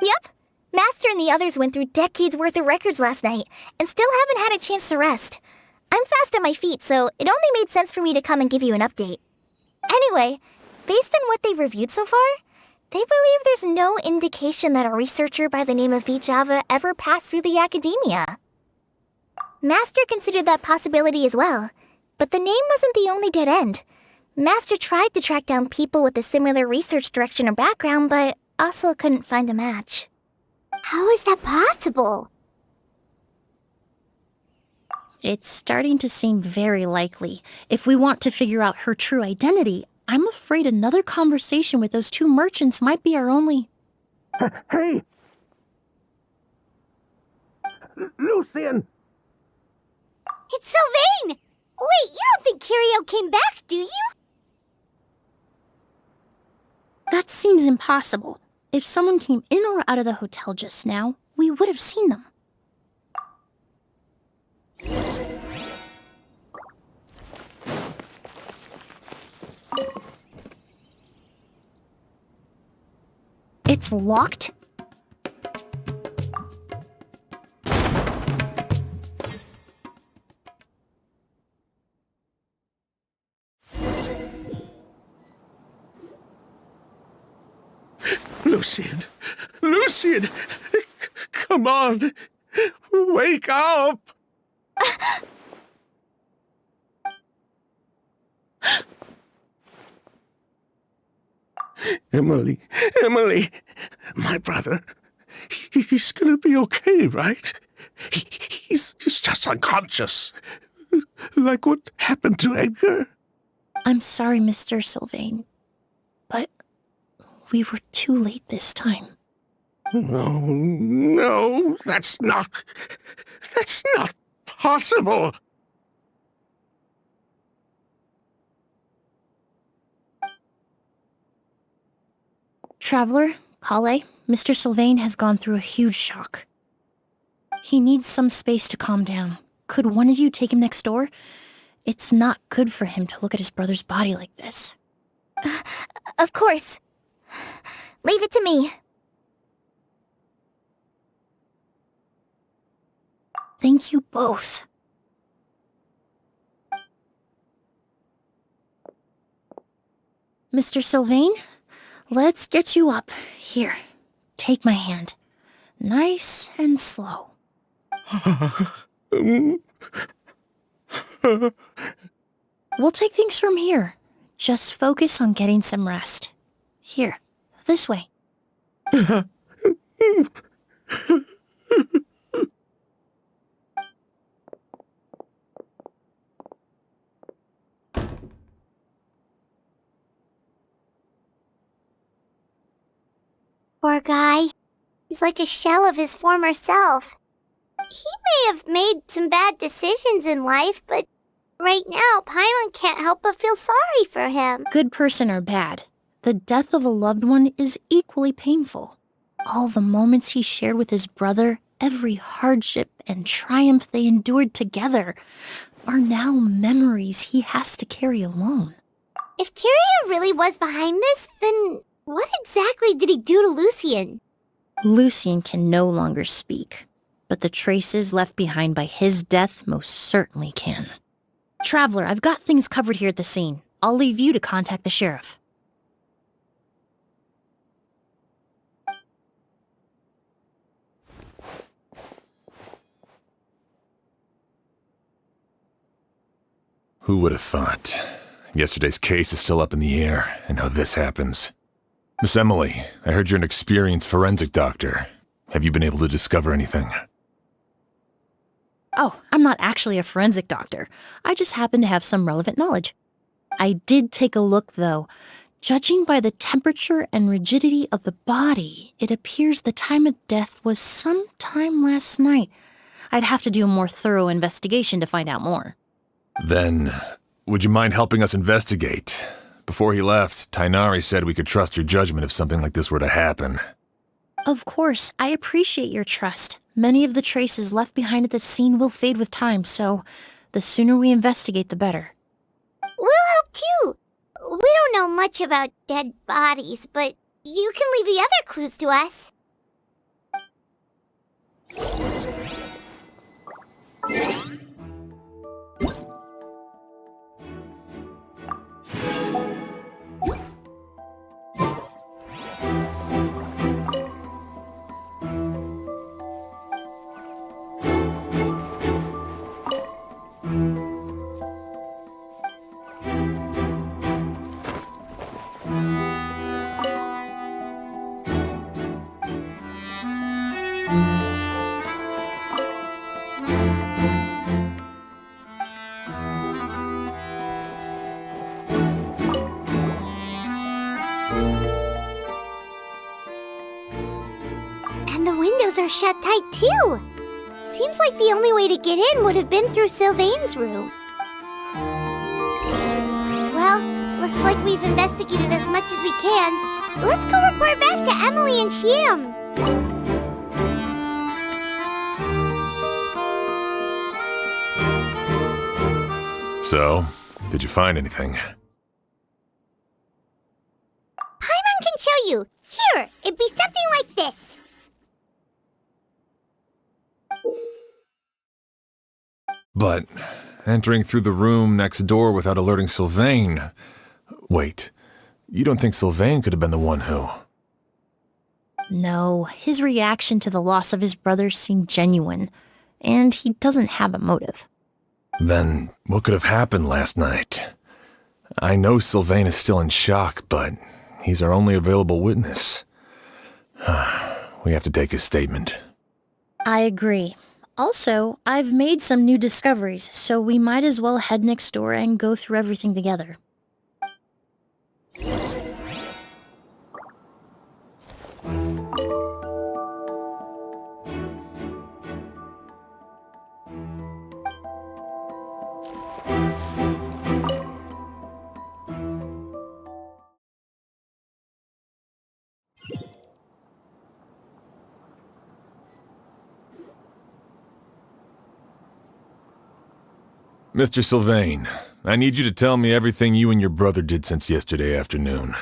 Yep. Master and the others went through decades worth of records last night, and still haven't had a chance to rest. I'm fast on my feet, so it only made sense for me to come and give you an update. Anyway, based on what they've reviewed so far, they believe there's no indication that a researcher by the name of Vijava ever passed through the academia. Master considered that possibility as well, but the name wasn't the only dead end. Master tried to track down people with a similar research direction or background, but also couldn't find a match. How is that possible? It's starting to seem very likely. If we want to figure out her true identity, I'm afraid another conversation with those two merchants might be our only... Hey! Lucian! It's Sylvain! Wait, you don't think Kirio came back, do you? That seems impossible. If someone came in or out of the hotel just now, we would have seen them. It's locked? Lucian! Lucian! Come on! Wake up! Emily, Emily! My brother, he's gonna be okay, right? He's just unconscious. Like what happened to Edgar? I'm sorry, Mr. Sylvain, but we were too late this time. No, that's not possible. Traveler, Kale, Mr. Sylvain has gone through a huge shock. He needs some space to calm down. Could one of you take him next door? It's not good for him to look at his brother's body like this. Of course. Leave it to me. Thank you both. Mr. Sylvain, let's get you up. Here, take my hand. Nice and slow. We'll take things from here. Just focus on getting some rest. Here, this way. Poor guy. He's like a shell of his former self. He may have made some bad decisions in life, but right now, Paimon can't help but feel sorry for him. Good person or bad, The death of a loved one is equally painful. All the moments he shared with his brother, every hardship and triumph they endured together, are now memories he has to carry alone. If Kiria really was behind this, then what exactly did he do to Lucien? Lucien can no longer speak, but the traces left behind by his death most certainly can. Traveler, I've got things covered here at the scene. I'll leave you to contact the sheriff. Who would have thought? Yesterday's case is still up in the air, and now this happens. Miss Emily, I heard you're an experienced forensic doctor. Have you been able to discover anything? Oh, I'm not actually a forensic doctor. I just happen to have some relevant knowledge. I did take a look, though. Judging by the temperature and rigidity of the body, it appears the time of death was sometime last night. I'd have to do a more thorough investigation to find out more. Then, would you mind helping us investigate? Before he left, Tainari said we could trust your judgment if something like this were to happen. Of course, I appreciate your trust. Many of the traces left behind at the scene will fade with time, so the sooner we investigate, the better. We'll help too. We don't know much about dead bodies, but you can leave the other clues to us. And the windows are shut tight too. Seems like the only way to get in would have been through Sylvain's room. Well, looks like we've investigated as much as we can. Let's go report back to Emily and Shiam. So, did you find anything? Paimon can show you. Here, it'd be something like this. But entering through the room next door without alerting Sylvain... Wait, you don't think Sylvain could have been the one who... No, his reaction to the loss of his brother seemed genuine, and he doesn't have a motive. Then what could have happened last night? I know Sylvain is still in shock, but he's our only available witness. We have to take his statement. I agree. Also, I've made some new discoveries, so we might as well head next door and go through everything together. Mr. Sylvain, I need you to tell me everything you and your brother did since yesterday afternoon.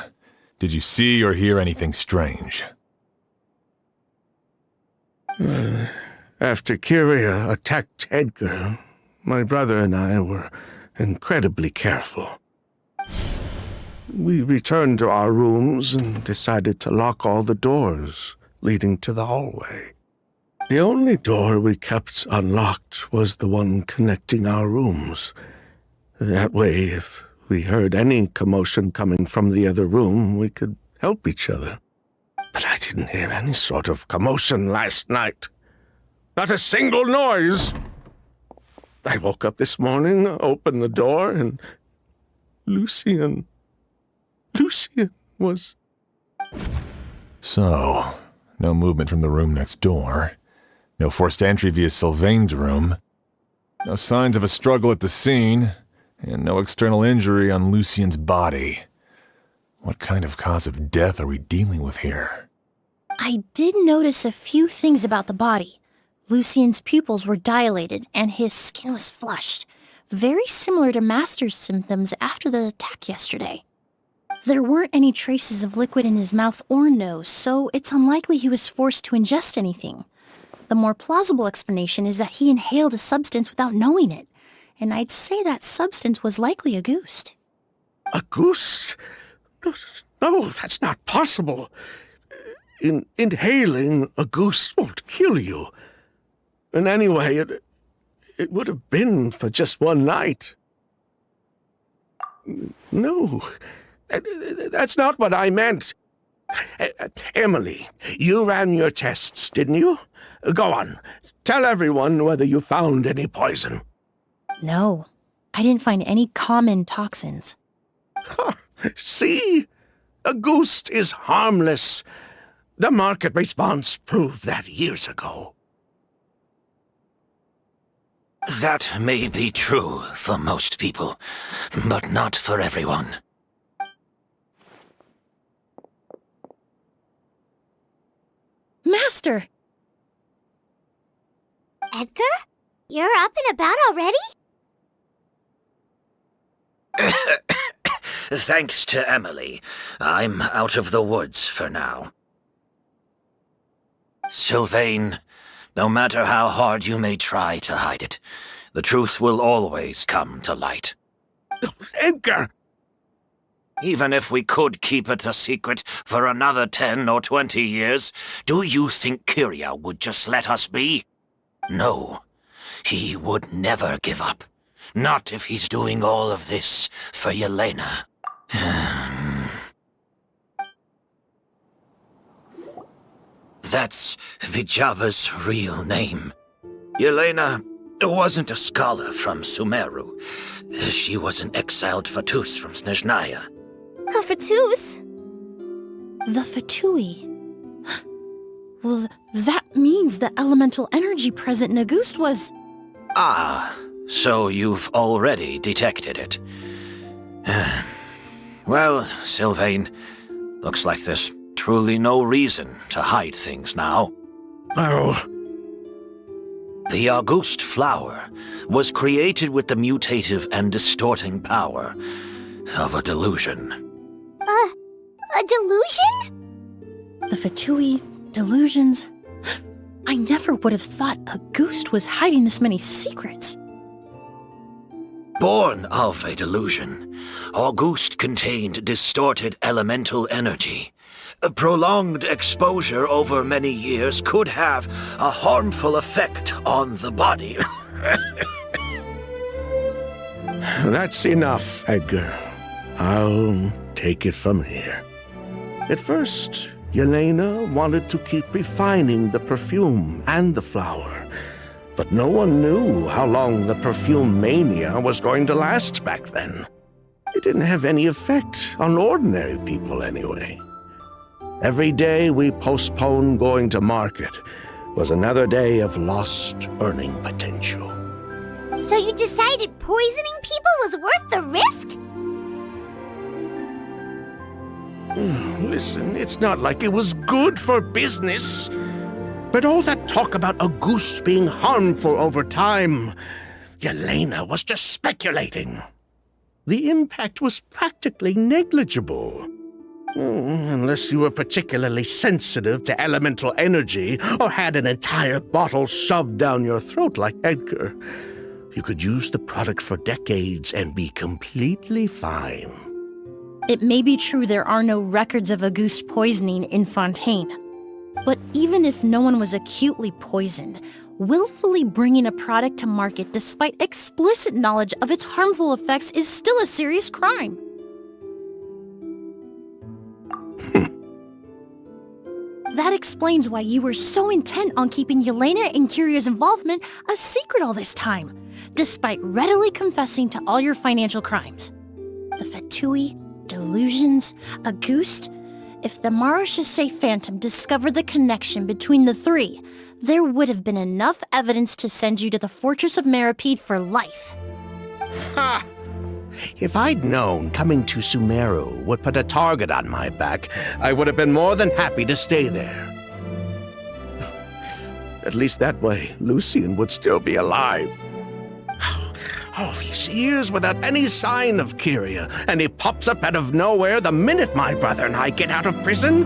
Did you see or hear anything strange? After Kiria attacked Edgar, my brother and I were incredibly careful. We returned to our rooms and decided to lock all the doors leading to the hallway. The only door we kept unlocked was the one connecting our rooms. That way, if we heard any commotion coming from the other room, we could help each other. But I didn't hear any sort of commotion last night. Not a single noise. I woke up this morning, opened the door, and Lucien was... So, no movement from the room next door. No forced entry via Sylvain's room. No signs of a struggle at the scene. And no external injury on Lucien's body. What kind of cause of death are we dealing with here? I did notice a few things about the body. Lucien's pupils were dilated, and his skin was flushed, very similar to Master's symptoms after the attack yesterday. There weren't any traces of liquid in his mouth or nose, so it's unlikely he was forced to ingest anything. The more plausible explanation is that he inhaled a substance without knowing it, and I'd say that substance was likely a ghost. A goose? No, that's not possible. Inhaling a goose won't kill you. And anyway, it would have been for just one night. No, that's not what I meant. Emily, you ran your tests, didn't you? Go on, tell everyone whether you found any poison. No, I didn't find any common toxins. See? A ghost is harmless. The market response proved that years ago. That may be true for most people, but not for everyone. Master! Edgar? You're up and about already? Thanks to Emily, I'm out of the woods for now. Sylvain, no matter how hard you may try to hide it, the truth will always come to light. Edgar! Even if we could keep it a secret for another 10 or 20 years, do you think Kyria would just let us be? No, he would never give up. Not if he's doing all of this for Yelena. That's Vijava's real name. Yelena wasn't a scholar from Sumeru. She was an exiled Fatus from Snezhnaya. A Fatus? The Fatui. Well, that means the elemental energy present in Auguste was... Ah, so you've already detected it. Well, Sylvain, looks like there's truly no reason to hide things now. Oh. The Auguste flower was created with the mutative and distorting power of a delusion. A delusion? The Fatui, delusions... I never would have thought Auguste was hiding this many secrets. Born of a delusion, Auguste contained distorted elemental energy. A prolonged exposure over many years could have a harmful effect on the body. That's enough, Edgar. I'll take it from here. At first, Yelena wanted to keep refining the perfume and the flower, but no one knew how long the perfume mania was going to last back then. It didn't have any effect on ordinary people anyway. Every day we postponed going to market was another day of lost earning potential. So you decided poisoning people was worth the risk? Listen, it's not like it was good for business. But all that talk about Auguste being harmful over time, Yelena was just speculating. The impact was practically negligible. Unless you were particularly sensitive to elemental energy or had an entire bottle shoved down your throat like Edgar. You could use the product for decades and be completely fine. It may be true there are no records of Auguste poisoning in Fontaine. But even if no one was acutely poisoned, willfully bringing a product to market despite explicit knowledge of its harmful effects is still a serious crime. That explains why you were so intent on keeping Yelena and Kyria's involvement a secret all this time, despite readily confessing to all your financial crimes. The Fatui, delusions, Auguste. If the Marechaussee Phantom discovered the connection between the three, there would have been enough evidence to send you to the Fortress of Meripede for life. Ha! If I'd known coming to Sumeru would put a target on my back, I would have been more than happy to stay there. At least that way, Lucian would still be alive. All these years without any sign of Kyria, and he pops up out of nowhere the minute my brother and I get out of prison?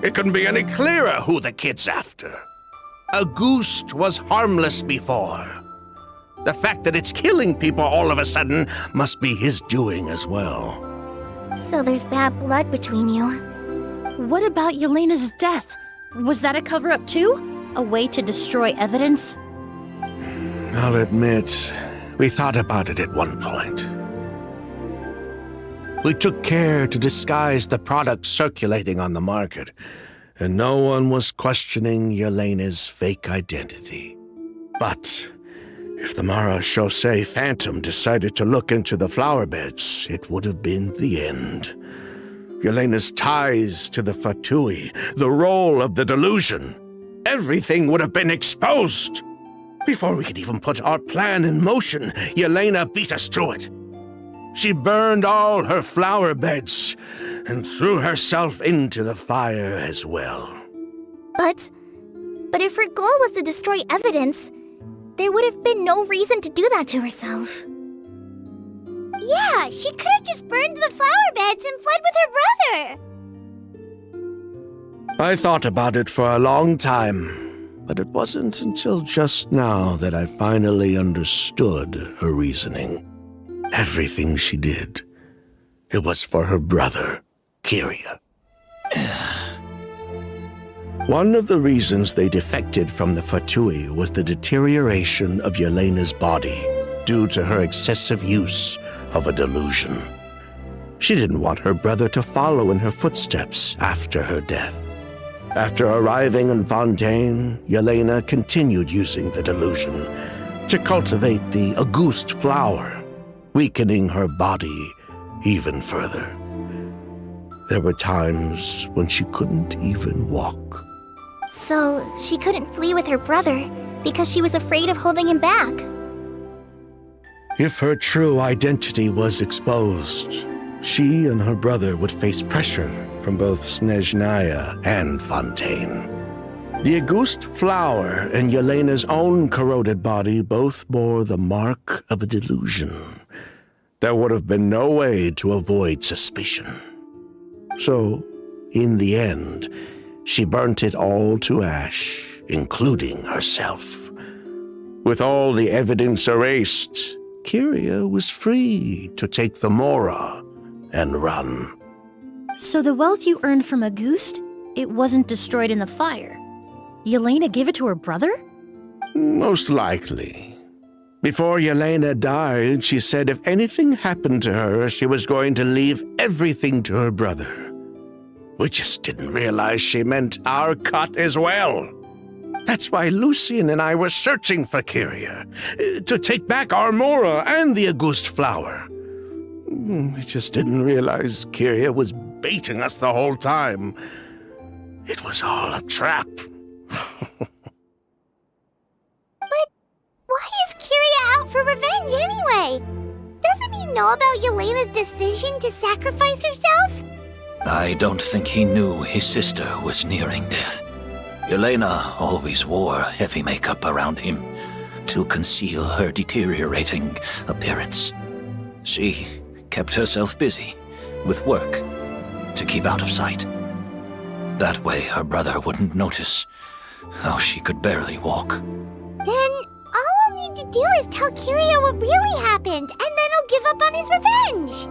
It couldn't be any clearer who the kid's after. Auguste was harmless before. The fact that it's killing people all of a sudden must be his doing as well. So there's bad blood between you. What about Yelena's death? Was that a cover-up too? A way to destroy evidence? I'll admit, we thought about it at one point. We took care to disguise the products circulating on the market, and no one was questioning Yelena's fake identity. But if the Mara Chaussee Phantom decided to look into the flower beds, it would have been the end. Yelena's ties to the Fatui, the role of the delusion, everything would have been exposed. Before we could even put our plan in motion, Yelena beat us to it. She burned all her flower beds and threw herself into the fire as well. But if her goal was to destroy evidence, there would have been no reason to do that to herself. Yeah, she could have just burned the flower beds and fled with her brother. I thought about it for a long time, but it wasn't until just now that I finally understood her reasoning. Everything she did, it was for her brother, Kyria. One of the reasons they defected from the Fatui was the deterioration of Yelena's body due to her excessive use of a delusion. She didn't want her brother to follow in her footsteps after her death. After arriving in Fontaine, Yelena continued using the delusion to cultivate the Auguste flower, weakening her body even further. There were times when she couldn't even walk. So she couldn't flee with her brother because she was afraid of holding him back. If her true identity was exposed, she and her brother would face pressure from both Snezhnaya and Fontaine. The Auguste flower and Yelena's own corroded body both bore the mark of a delusion. There would have been no way to avoid suspicion. So, in the end, she burnt it all to ash, including herself. With all the evidence erased, Kyria was free to take the Mora and run. So the wealth you earned from Auguste, it wasn't destroyed in the fire. Yelena gave it to her brother? Most likely. Before Yelena died, she said if anything happened to her, she was going to leave everything to her brother. We just didn't realize she meant our cut as well. That's why Lucian and I were searching for Kyria, to take back our Mora and the Auguste flower. We just didn't realize Kyria was baiting us the whole time. It was all a trap. But why is Kyria out for revenge anyway? Doesn't he know about Yelena's decision to sacrifice herself? I don't think he knew his sister was nearing death. Yelena always wore heavy makeup around him to conceal her deteriorating appearance. She kept herself busy with work to keep out of sight. That way her brother wouldn't notice how she could barely walk. Then all I'll need to do is tell Kyria what really happened, and then he'll give up on his revenge.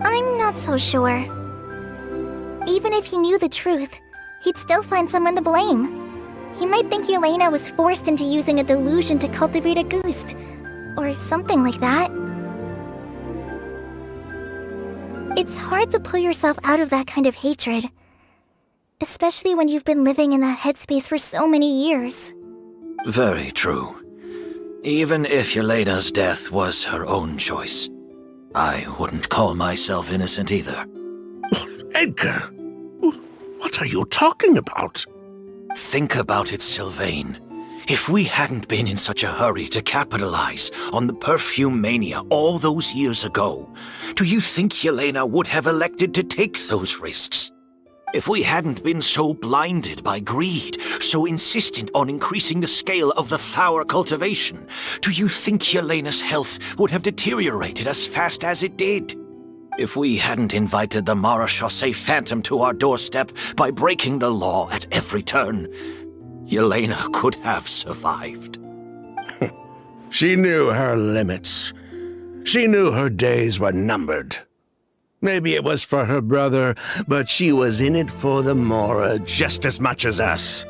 I'm not so sure. Even if he knew the truth, he'd still find someone to blame. He might think Yelena was forced into using a delusion to cultivate a Auguste, or something like that. It's hard to pull yourself out of that kind of hatred, especially when you've been living in that headspace for so many years. Very true. Even if Yelena's death was her own choice, I wouldn't call myself innocent either. Edgar, what are you talking about? Think about it, Sylvain. If we hadn't been in such a hurry to capitalize on the perfume mania all those years ago, do you think Yelena would have elected to take those risks? If we hadn't been so blinded by greed, so insistent on increasing the scale of the flower cultivation, do you think Yelena's health would have deteriorated as fast as it did? If we hadn't invited the Marechaussee Phantom to our doorstep by breaking the law at every turn, Yelena could have survived. She knew her limits. She knew her days were numbered. Maybe it was for her brother, but she was in it for the Mora just as much as us.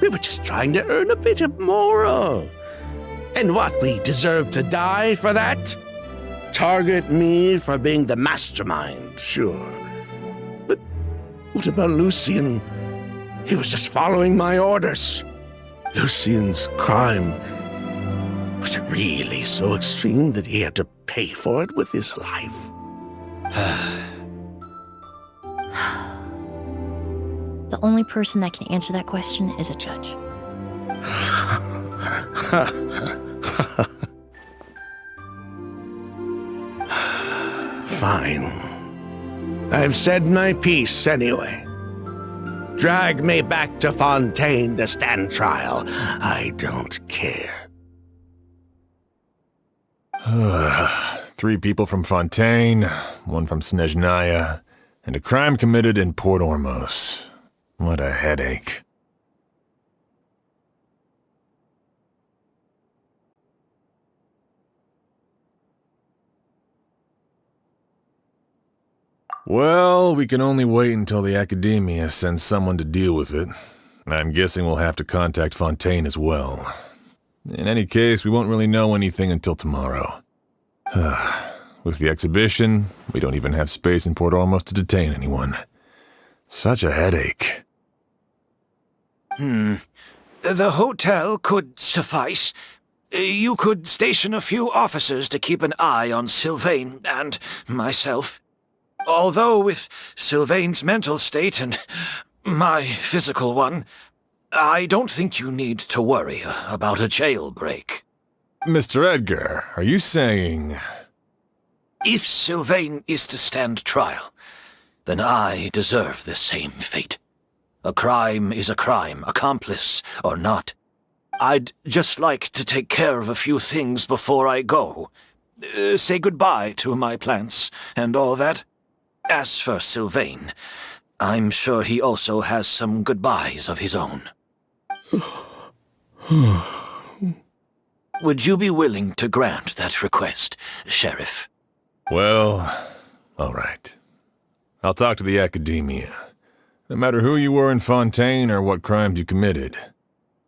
We were just trying to earn a bit of Mora. And what, we deserve to die for that? Target me for being the mastermind, sure. But what about Lucien? He was just following my orders. Lucien's crime, was it really so extreme that he had to pay for it with his life? The only person that can answer that question is a judge. Fine. I've said my piece anyway. Drag me back to Fontaine to stand trial. I don't care. 3 people from Fontaine, 1 from Snezhnaya, and a crime committed in Port Ormos. What a headache. Well, we can only wait until the Academia sends someone to deal with it. I'm guessing we'll have to contact Fontaine as well. In any case, we won't really know anything until tomorrow. With the exhibition, we don't even have space in Port Ormos to detain anyone. Such a headache. The hotel could suffice. You could station a few officers to keep an eye on Sylvain and myself. Although with Sylvain's mental state and my physical one, I don't think you need to worry about a jailbreak. Mr. Edgar, are you saying... If Sylvain is to stand trial, then I deserve the same fate. A crime is a crime, accomplice or not. I'd just like to take care of a few things before I go. Say goodbye to my plants and all that. As for Sylvain, I'm sure he also has some goodbyes of his own. Would you be willing to grant that request, Sheriff? Well, all right. I'll talk to the Academia. No matter who you were in Fontaine or what crimes you committed,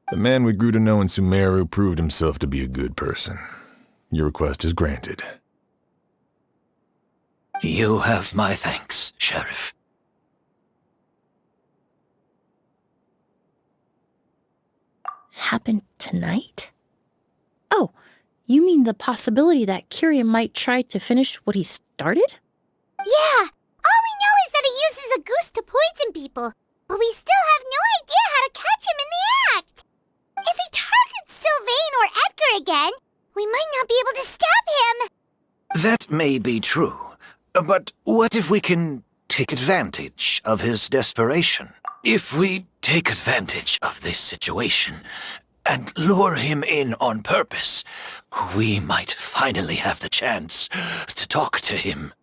the man we grew to know in Sumeru proved himself to be a good person. Your request is granted. You have my thanks, Sheriff. Happened tonight? Oh, you mean the possibility that Kyria might try to finish what he started? Yeah, all we know is that he uses a goose to poison people, but we still have no idea how to catch him in the act. If he targets Sylvain or Edgar again, we might not be able to stop him. That may be true, but what if we can take advantage of his desperation? If we take advantage of this situation and lure him in on purpose, we might finally have the chance to talk to him.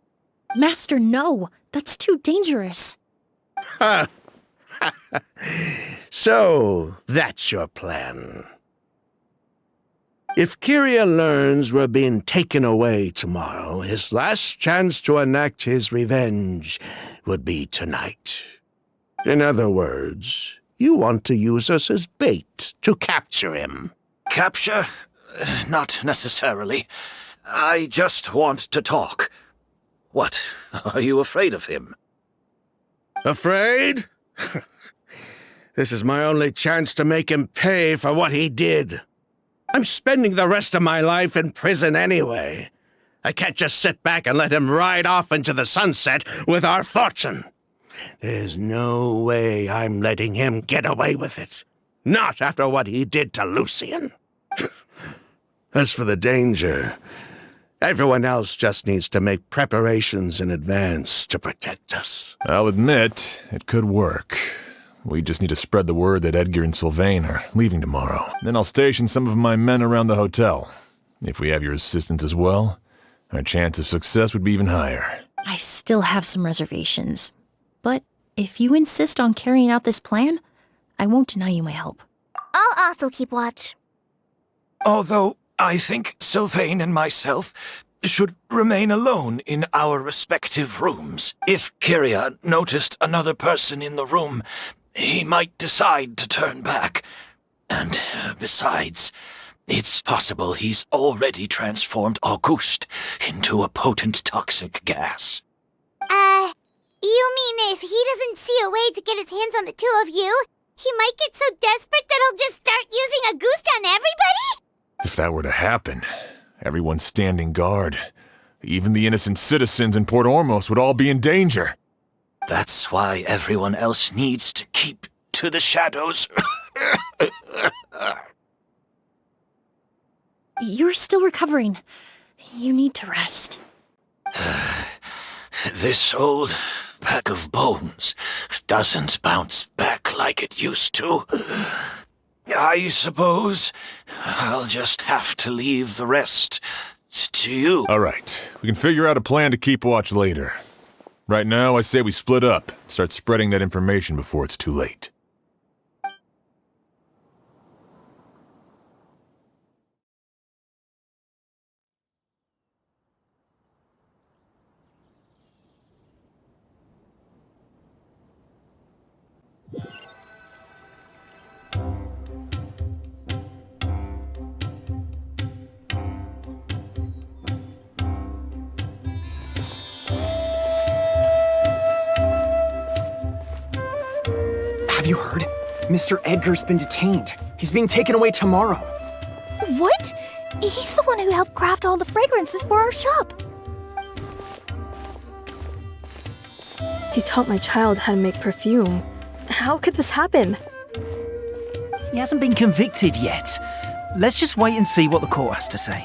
Master, no. That's too dangerous. So, that's your plan. If Kyria learns we're being taken away tomorrow, his last chance to enact his revenge would be tonight. In other words, you want to use us as bait to capture him. Capture? Not necessarily. I just want to talk. What? Are you afraid of him? Afraid? This is my only chance to make him pay for what he did. I'm spending the rest of my life in prison anyway. I can't just sit back and let him ride off into the sunset with our fortune. There's no way I'm letting him get away with it. Not after what he did to Lucien. As for the danger, everyone else just needs to make preparations in advance to protect us. I'll admit, it could work. We just need to spread the word that Edgar and Sylvain are leaving tomorrow. Then I'll station some of my men around the hotel. If we have your assistance as well, our chance of success would be even higher. I still have some reservations. But if you insist on carrying out this plan, I won't deny you my help. I'll also keep watch. Although I think Sylvain and myself should remain alone in our respective rooms. If Kyria noticed another person in the room, he might decide to turn back. And besides, it's possible he's already transformed Auguste into a potent toxic gas. You mean if he doesn't see a way to get his hands on the two of you, he might get so desperate that he'll just start using Auguste on everybody? If that were to happen, everyone standing guard, even the innocent citizens in Port Ormos would all be in danger. That's why everyone else needs to keep to the shadows. You're still recovering. You need to rest. This old bag of bones doesn't bounce back like it used to. I suppose I'll just have to leave the rest to you. All right, we can figure out a plan to keep watch later. Right now, I say we split up, start spreading that information before it's too late. Have you heard? Mr. Edgar's been detained. He's being taken away tomorrow. What? He's the one who helped craft all the fragrances for our shop. He taught my child how to make perfume. How could this happen? He hasn't been convicted yet. Let's just wait and see what the court has to say.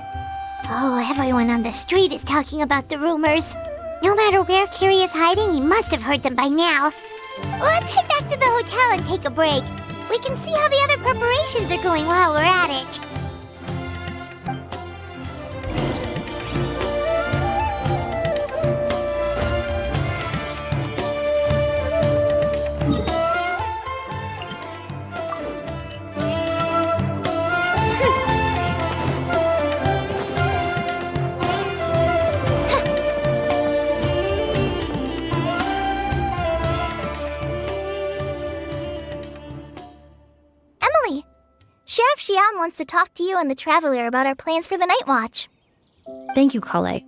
Oh, everyone on the street is talking about the rumors. No matter where Kyria is hiding, he must have heard them by now. Let's head back to the hotel and take a break. We can see how the other preparations are going while we're at it. Sheriff Xian wants to talk to you and the Traveler about our plans for the Night Watch. Thank you, Kale.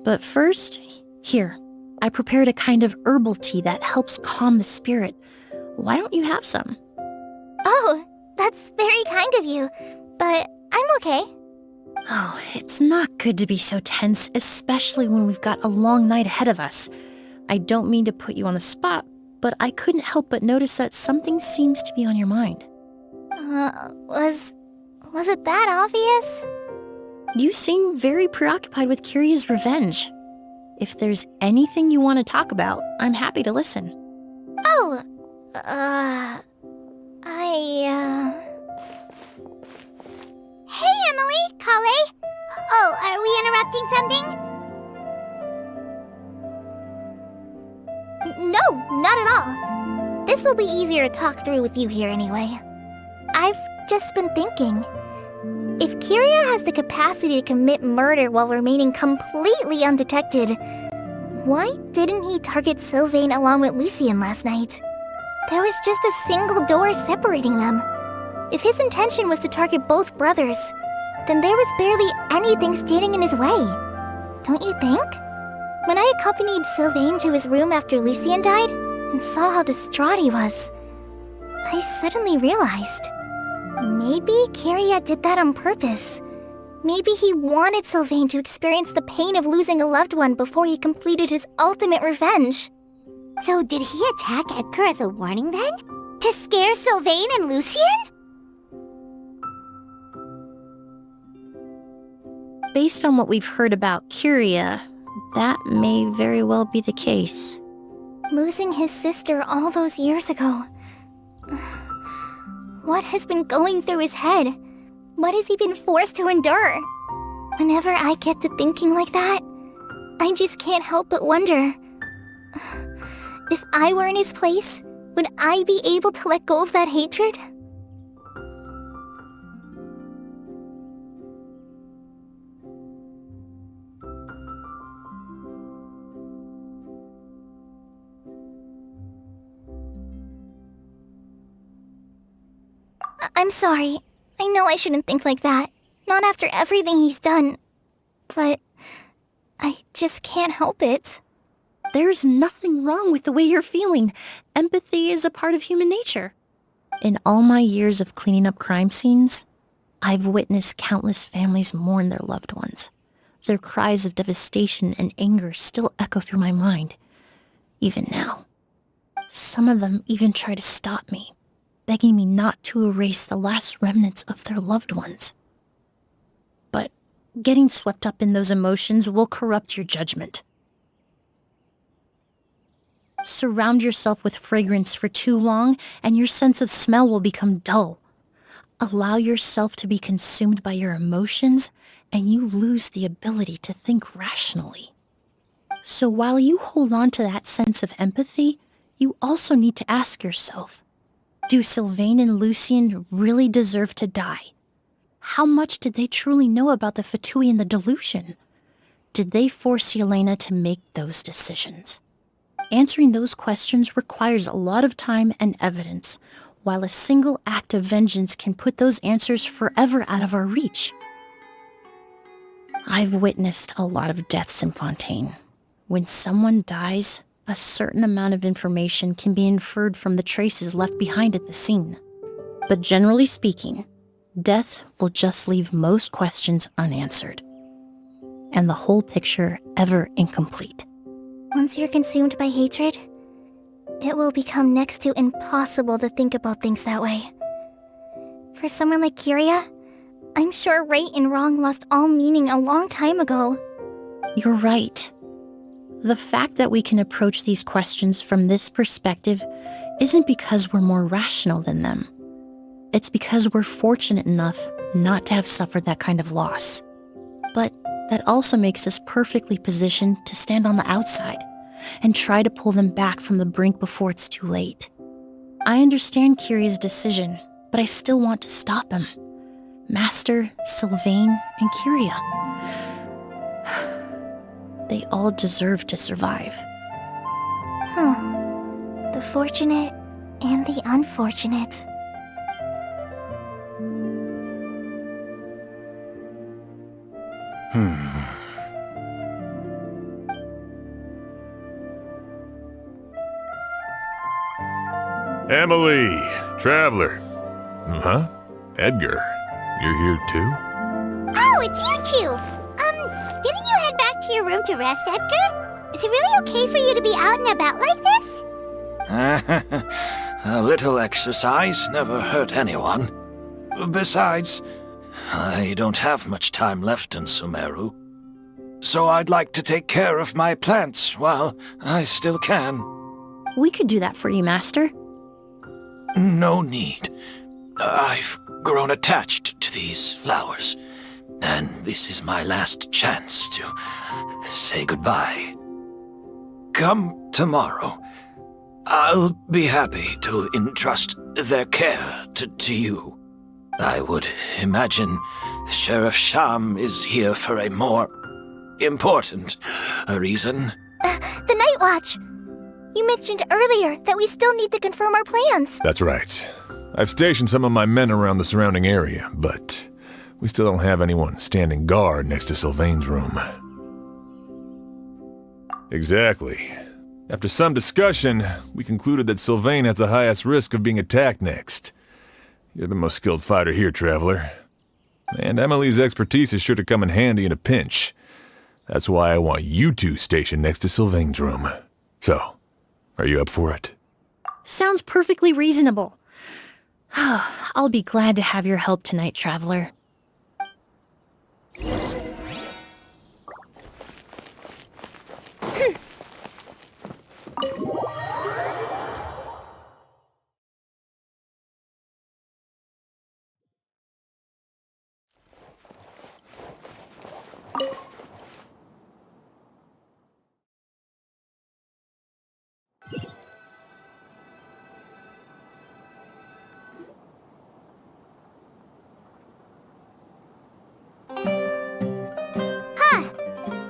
But first, here, I prepared a kind of herbal tea that helps calm the spirit. Why don't you have some? Oh, that's very kind of you, but I'm okay. Oh, it's not good to be so tense, especially when we've got a long night ahead of us. I don't mean to put you on the spot, but I couldn't help but notice that something seems to be on your mind. Was it that obvious? You seem very preoccupied with Kyria's revenge. If there's anything you want to talk about, I'm happy to listen. Oh, Hey, Emily, Kale. Oh, are we interrupting something? No, not at all. This will be easier to talk through with you here anyway. I've just been thinking. If Kyria has the capacity to commit murder while remaining completely undetected, why didn't he target Sylvain along with Lucien last night? There was just a single door separating them. If his intention was to target both brothers, then there was barely anything standing in his way. Don't you think? When I accompanied Sylvain to his room after Lucien died and saw how distraught he was, I suddenly realized. Maybe Kyria did that on purpose. Maybe he wanted Sylvain to experience the pain of losing a loved one before he completed his ultimate revenge. So did he attack Edgar as a warning then? To scare Sylvain and Lucien? Based on what we've heard about Curia, that may very well be the case. Losing his sister all those years ago. What has been going through his head? What has he been forced to endure? Whenever I get to thinking like that, I just can't help but wonder. If I were in his place, would I be able to let go of that hatred? I'm sorry. I know I shouldn't think like that. Not after everything he's done. But I just can't help it. There's nothing wrong with the way you're feeling. Empathy is a part of human nature. In all my years of cleaning up crime scenes, I've witnessed countless families mourn their loved ones. Their cries of devastation and anger still echo through my mind, even now. Some of them even try to stop me, begging me not to erase the last remnants of their loved ones. But getting swept up in those emotions will corrupt your judgment. Surround yourself with fragrance for too long, and your sense of smell will become dull. Allow yourself to be consumed by your emotions, and you lose the ability to think rationally. So while you hold on to that sense of empathy, you also need to ask yourself, do Sylvain and Lucien really deserve to die? How much did they truly know about the Fatui and the delusion? Did they force Yelena to make those decisions? Answering those questions requires a lot of time and evidence, while a single act of vengeance can put those answers forever out of our reach. I've witnessed a lot of deaths in Fontaine. When someone dies, a certain amount of information can be inferred from the traces left behind at the scene. But generally speaking, death will just leave most questions unanswered, and the whole picture ever incomplete. Once you're consumed by hatred, it will become next to impossible to think about things that way. For someone like Curia, I'm sure right and wrong lost all meaning a long time ago. You're right. The fact that we can approach these questions from this perspective isn't because we're more rational than them. It's because we're fortunate enough not to have suffered that kind of loss. But that also makes us perfectly positioned to stand on the outside and try to pull them back from the brink before it's too late. I understand Curia's decision, but I still want to stop him. Master, Sylvain, and Curia. They all deserve to survive. The fortunate and the unfortunate. Emily, traveler. Huh? Edgar, you're here too? Oh, it's you two! Didn't you head back to your room to rest, Edgar? Is it really okay for you to be out and about like this? A little exercise never hurt anyone. Besides, I don't have much time left in Sumeru. So I'd like to take care of my plants while I still can. We could do that for you, Master. No need. I've grown attached to these flowers, and this is my last chance to say goodbye. Come tomorrow. I'll be happy to entrust their care to you. I would imagine Sheriff Sham is here for a more important reason. The Night Watch! You mentioned earlier that we still need to confirm our plans. That's right. I've stationed some of my men around the surrounding area, but we still don't have anyone standing guard next to Sylvain's room. Exactly. After some discussion, we concluded that Sylvain has the highest risk of being attacked next. You're the most skilled fighter here, traveler. And Emily's expertise is sure to come in handy in a pinch. That's why I want you two stationed next to Sylvain's room. So, are you up for it? Sounds perfectly reasonable. I'll be glad to have your help tonight, traveler.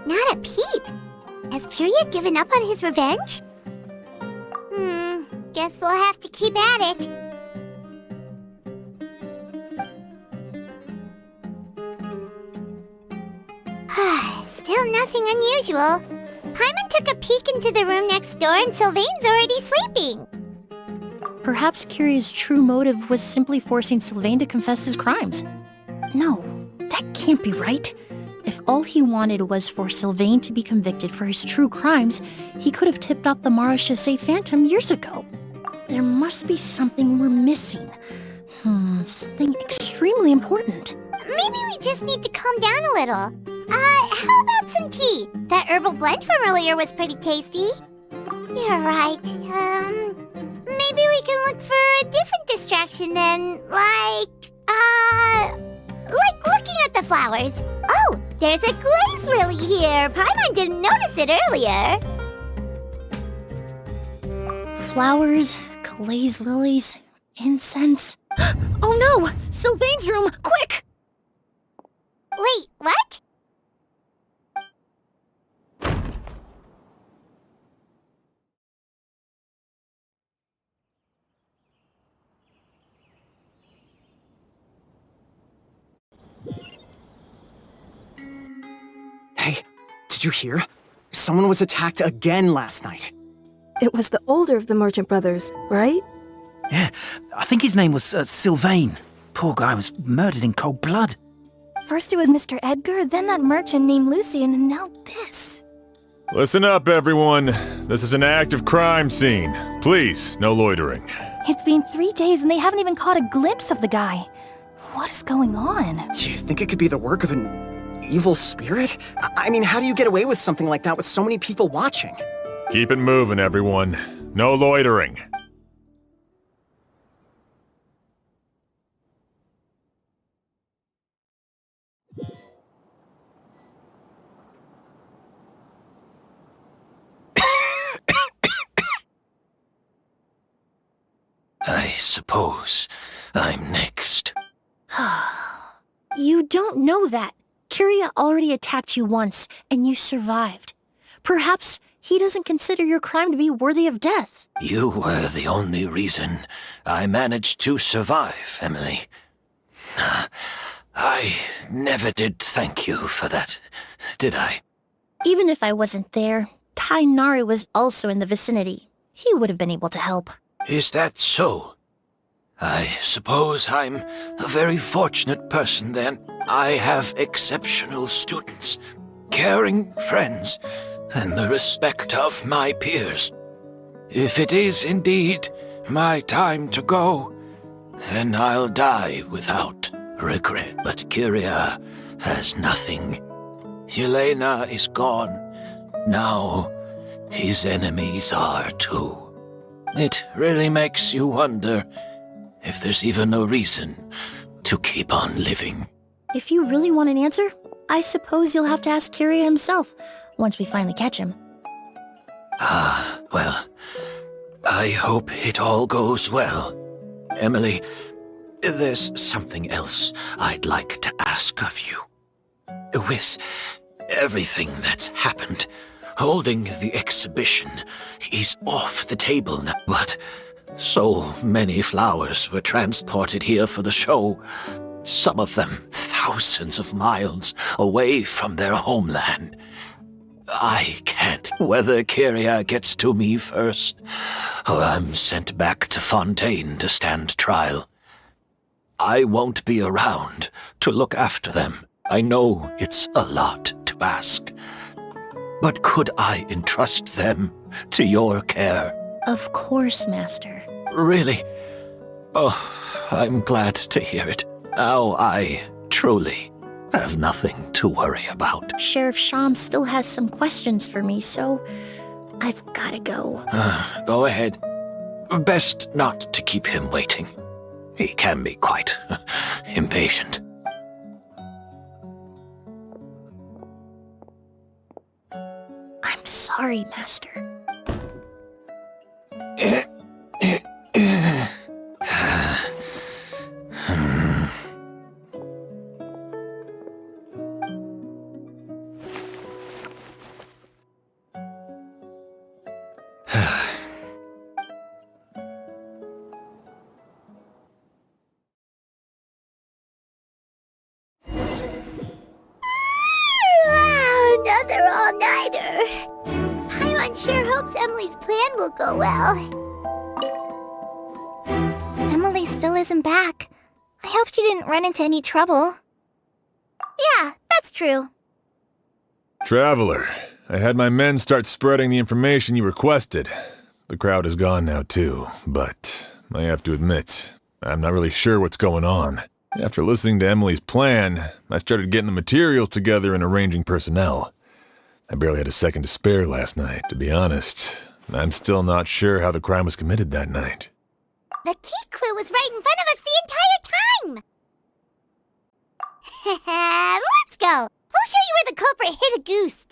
Not a peep. Has Kiria given up on his revenge? Guess we'll have to keep at it. Still nothing unusual. Paimon took a peek into the room next door and Sylvain's already sleeping. Perhaps Kiria's true motive was simply forcing Sylvain to confess his crimes. No, that can't be right. If all he wanted was for Sylvain to be convicted for his true crimes, he could have tipped off the Marechaussee Phantom years ago. There must be something we're missing. Something extremely important. Maybe we just need to calm down a little. How about some tea? That herbal blend from earlier was pretty tasty. You're right. Maybe we can look for a different distraction then, like looking at the flowers. Oh, there's a glaze lily here. Paimon didn't notice it earlier. Flowers, glaze lilies, incense. Oh no! Sylvain's room! Quick! Wait, what? Hey, did you hear? Someone was attacked again last night. It was the older of the merchant brothers, right? Yeah, I think his name was Sylvain. Poor guy was murdered in cold blood. First it was Mr. Edgar, then that merchant named Lucian, and now this. Listen up, everyone. This is an active crime scene. Please, no loitering. It's been 3 days and they haven't even caught a glimpse of the guy. What is going on? Do you think it could be the work of an evil spirit? I mean, how do you get away with something like that with so many people watching? Keep it moving, everyone. No loitering. I suppose I'm next. You don't know that. Kiria already attacked you once, and you survived. Perhaps he doesn't consider your crime to be worthy of death. You were the only reason I managed to survive, Emily. I never did thank you for that, did I? Even if I wasn't there, Tainari was also in the vicinity. He would have been able to help. Is that so? I suppose I'm a very fortunate person then. I have exceptional students, caring friends, and the respect of my peers. If it is indeed my time to go, then I'll die without regret. But Kiria has nothing. Yelena is gone. Now his enemies are too. It really makes you wonder if there's even a reason to keep on living. If you really want an answer, I suppose you'll have to ask Kiria himself, once we finally catch him. Well, I hope it all goes well. Emily, there's something else I'd like to ask of you. With everything that's happened, holding the exhibition is off the table now, but so many flowers were transported here for the show, some of them thousands of miles away from their homeland. I can't. Whether Kiria gets to me first, or I'm sent back to Fontaine to stand trial. I won't be around to look after them. I know it's a lot to ask. But could I entrust them to your care? Of course, Master. Really? Oh, I'm glad to hear it. Now I truly have nothing to worry about. Sheriff Sham still has some questions for me, so I've gotta go. Go ahead. Best not to keep him waiting. He can be quite impatient. I'm sorry, Master. Another all-nighter. Paimon sure hopes Emily's plan will go well. Emily still isn't back. I hope she didn't run into any trouble. Yeah, that's true. Traveler, I had my men start spreading the information you requested. The crowd is gone now too, but I have to admit, I'm not really sure what's going on. After listening to Emily's plan, I started getting the materials together and arranging personnel. I barely had a second to spare last night, to be honest. I'm still not sure how the crime was committed that night. The key clue was right in front of us the entire time! Let's go! We'll show you where the culprit hid a goose!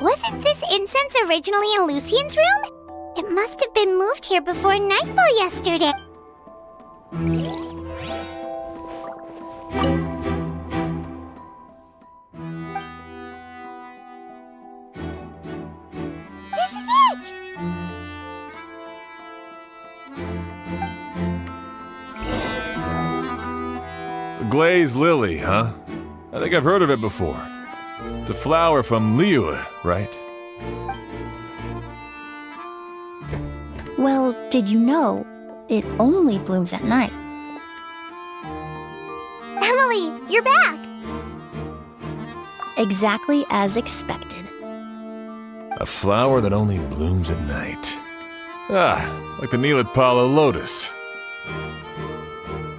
Wasn't this incense originally in Lucien's room? It must have been moved here before nightfall yesterday. This is it! The glazed lily, huh? I think I've heard of it before. It's a flower from Liyue, right? Well, did you know it only blooms at night? Emily, you're back! Exactly as expected. A flower that only blooms at night. Ah, like the Neelitpala lotus.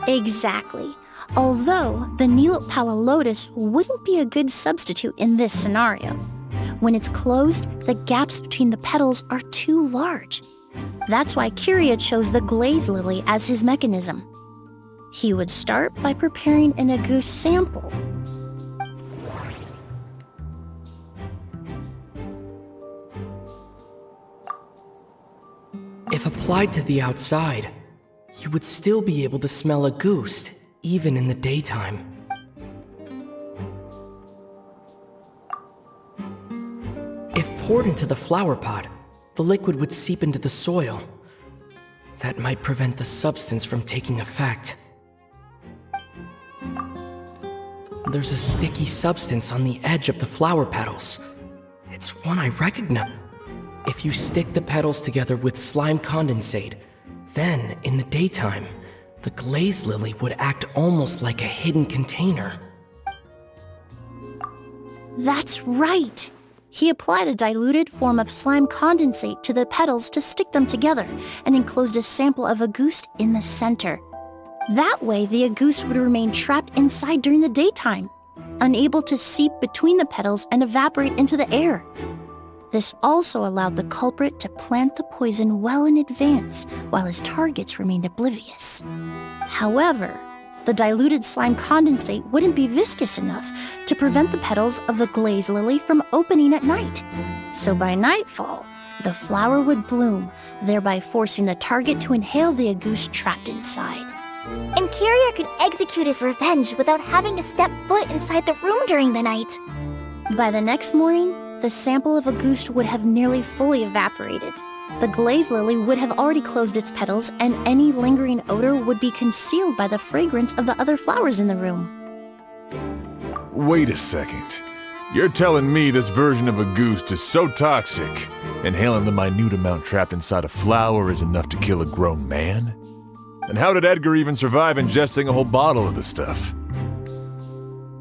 Exactly. Although the Neelitpala lotus wouldn't be a good substitute in this scenario. When it's closed, the gaps between the petals are too large. That's why Kyria chose the glaze lily as his mechanism. He would start by preparing an agouti sample. If applied to the outside, you would still be able to smell a goose, even in the daytime. If poured into the flower pot, the liquid would seep into the soil. That might prevent the substance from taking effect. There's a sticky substance on the edge of the flower petals. It's one I recognize. If you stick the petals together with slime condensate, then, in the daytime, the glaze lily would act almost like a hidden container. That's right! He applied a diluted form of slime condensate to the petals to stick them together and enclosed a sample of agouti in the center. That way, the agouti would remain trapped inside during the daytime, unable to seep between the petals and evaporate into the air. This also allowed the culprit to plant the poison well in advance while his targets remained oblivious. However, the diluted slime condensate wouldn't be viscous enough to prevent the petals of the glaze lily from opening at night. So by nightfall, the flower would bloom, thereby forcing the target to inhale the agouti trapped inside. And Kyria could execute his revenge without having to step foot inside the room during the night. By the next morning, the sample of agouti would have nearly fully evaporated. The glaze lily would have already closed its petals, and any lingering odor would be concealed by the fragrance of the other flowers in the room. Wait a second. You're telling me this version of agouti is so toxic, inhaling the minute amount trapped inside a flower is enough to kill a grown man? And how did Edgar even survive ingesting a whole bottle of the stuff?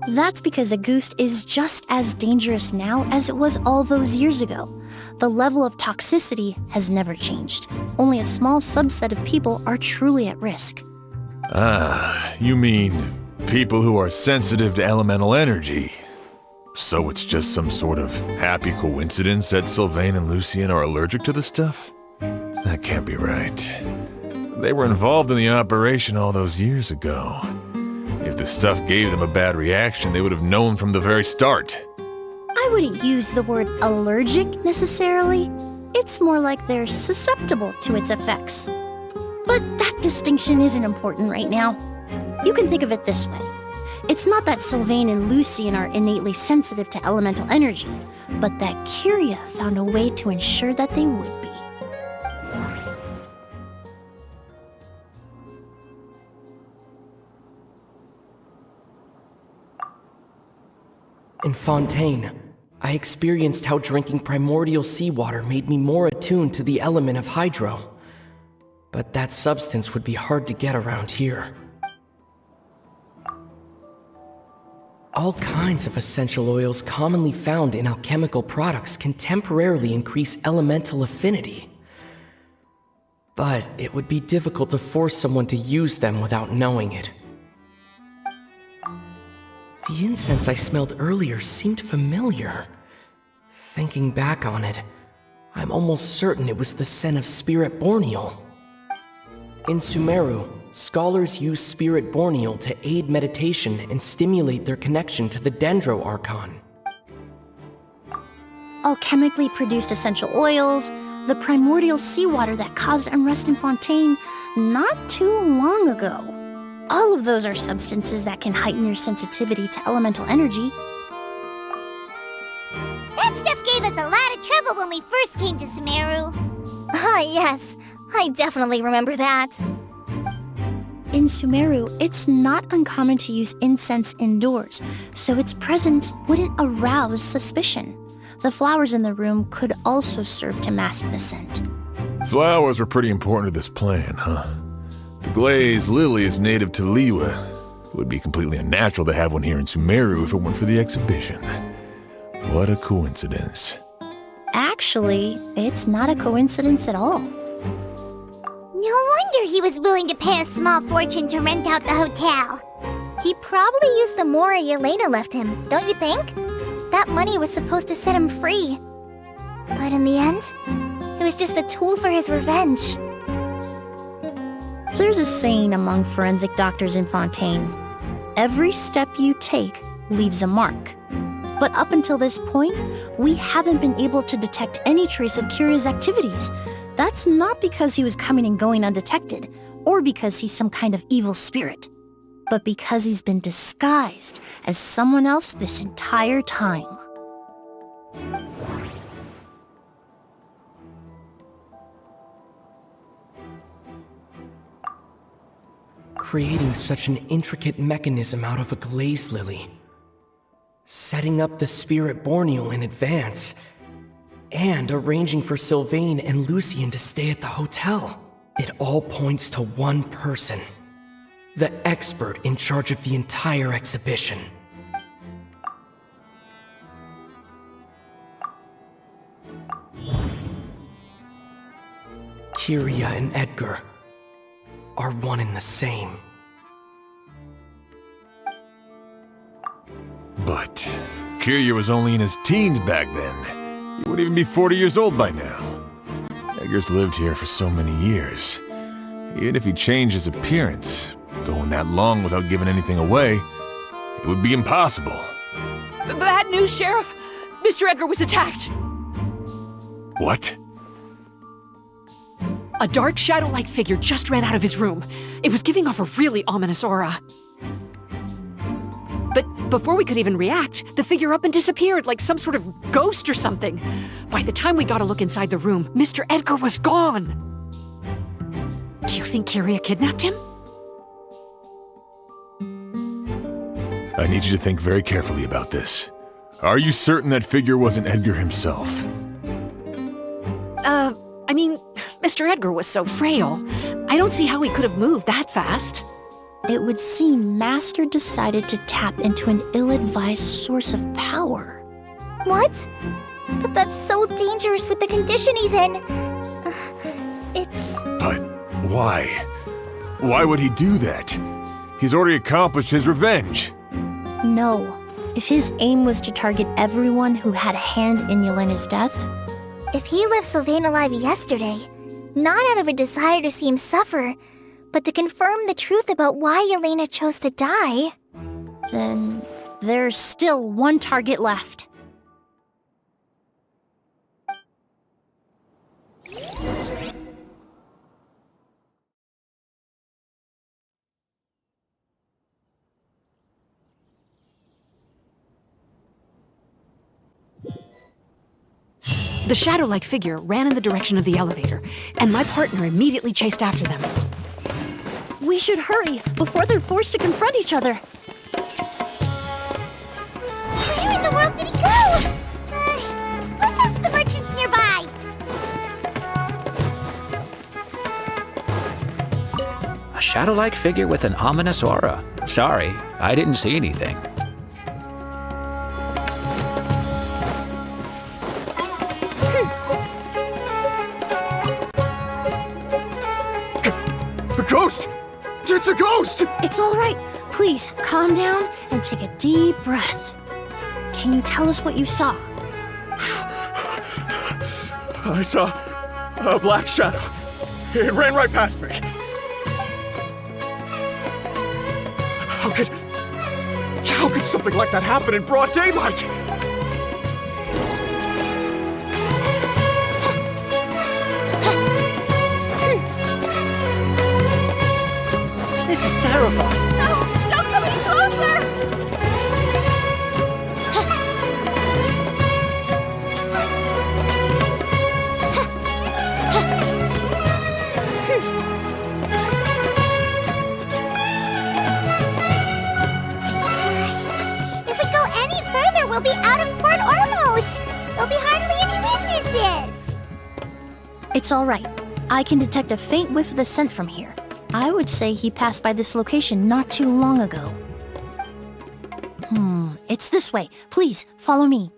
That's because a goose is just as dangerous now as it was all those years ago. The level of toxicity has never changed. Only a small subset of people are truly at risk. Ah, you mean people who are sensitive to elemental energy. So it's just some sort of happy coincidence that Sylvain and Lucien are allergic to the stuff? That can't be right. They were involved in the operation all those years ago. If the stuff gave them a bad reaction, they would have known from the very start. I wouldn't use the word allergic necessarily. It's more like they're susceptible to its effects. But that distinction isn't important right now. You can think of it this way. It's not that Sylvain and Lucien are innately sensitive to elemental energy, but that Kyria found a way to ensure that they would be. In Fontaine, I experienced how drinking primordial seawater made me more attuned to the element of hydro. But that substance would be hard to get around here. All kinds of essential oils commonly found in alchemical products can temporarily increase elemental affinity. But it would be difficult to force someone to use them without knowing it. The incense I smelled earlier seemed familiar. Thinking back on it, I'm almost certain it was the scent of Spirit Borneal. In Sumeru, scholars use Spirit Borneal to aid meditation and stimulate their connection to the Dendro Archon. Alchemically produced essential oils, the primordial seawater that caused unrest in Fontaine not too long ago. All of those are substances that can heighten your sensitivity to elemental energy. That stuff gave us a lot of trouble when we first came to Sumeru. Ah, yes. I definitely remember that. In Sumeru, it's not uncommon to use incense indoors, so its presence wouldn't arouse suspicion. The flowers in the room could also serve to mask the scent. Flowers are pretty important to this plan, huh? The glazed lily is native to Liyue. It would be completely unnatural to have one here in Sumeru if it weren't for the exhibition. What a coincidence. Actually, it's not a coincidence at all. No wonder he was willing to pay a small fortune to rent out the hotel. He probably used the Mora Yelena left him, don't you think? That money was supposed to set him free. But in the end, it was just a tool for his revenge. There's a saying among forensic doctors in Fontaine. Every step you take leaves a mark. But up until this point, we haven't been able to detect any trace of Kyria's activities. That's not because he was coming and going undetected, or because he's some kind of evil spirit, but because he's been disguised as someone else this entire time. Creating such an intricate mechanism out of a glaze lily, setting up the Spirit Borneal in advance, and arranging for Sylvain and Lucien to stay at the hotel. It all points to one person, the expert in charge of the entire exhibition. Kyria and Edgar are one and the same. But Kyria was only in his teens back then. He wouldn't even be 40 years old by now. Edgar's lived here for so many years. Even if he changed his appearance, going that long without giving anything away, it would be impossible. Bad news, Sheriff! Mr. Edgar was attacked! What? A dark shadow-like figure just ran out of his room. It was giving off a really ominous aura. But before we could even react, the figure up and disappeared like some sort of ghost or something. By the time we got a look inside the room, Mr. Edgar was gone. Do you think Kyria kidnapped him? I need you to think very carefully about this. Are you certain that figure wasn't Edgar himself? I mean, Mr. Edgar was so frail. I don't see how he could have moved that fast. It would seem Master decided to tap into an ill-advised source of power. What? But that's so dangerous with the condition he's in. But why? Why would he do that? He's already accomplished his revenge. No. If his aim was to target everyone who had a hand in Yelena's death... If he left Sylvain alive yesterday, not out of a desire to see him suffer, but to confirm the truth about why Yelena chose to die... Then there's still one target left. The shadow-like figure ran in the direction of the elevator, and my partner immediately chased after them. We should hurry before they're forced to confront each other. Where in the world did he go? Let's ask the merchants nearby. A shadow-like figure with an ominous aura. Sorry, I didn't see anything. A ghost! It's a ghost! It's all right. Please, calm down and take a deep breath. Can you tell us what you saw? I saw a black shadow. It ran right past me. How could something like that happen in broad daylight? This is terrifying. No, don't come any closer! If we go any further, we'll be out of Port Ormos. There'll be hardly any witnesses. It's all right. I can detect a faint whiff of the scent from here. I would say he passed by this location not too long ago. It's this way. Please, follow me.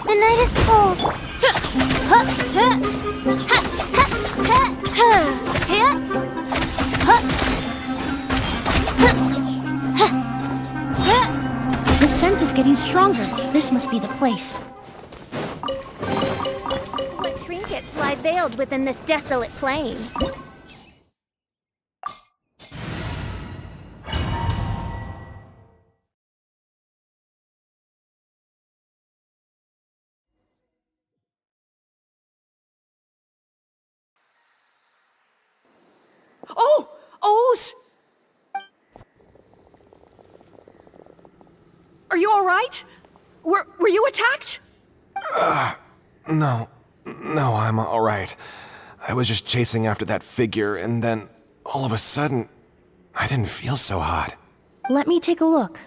The night is cold. The scent is getting stronger. This must be the place. What trinkets lie veiled within this desolate plain? Oh! O's! Are you all right? Were you attacked? No, I'm all right. I was just chasing after that figure, and then all of a sudden, I didn't feel so hot. Let me take a look.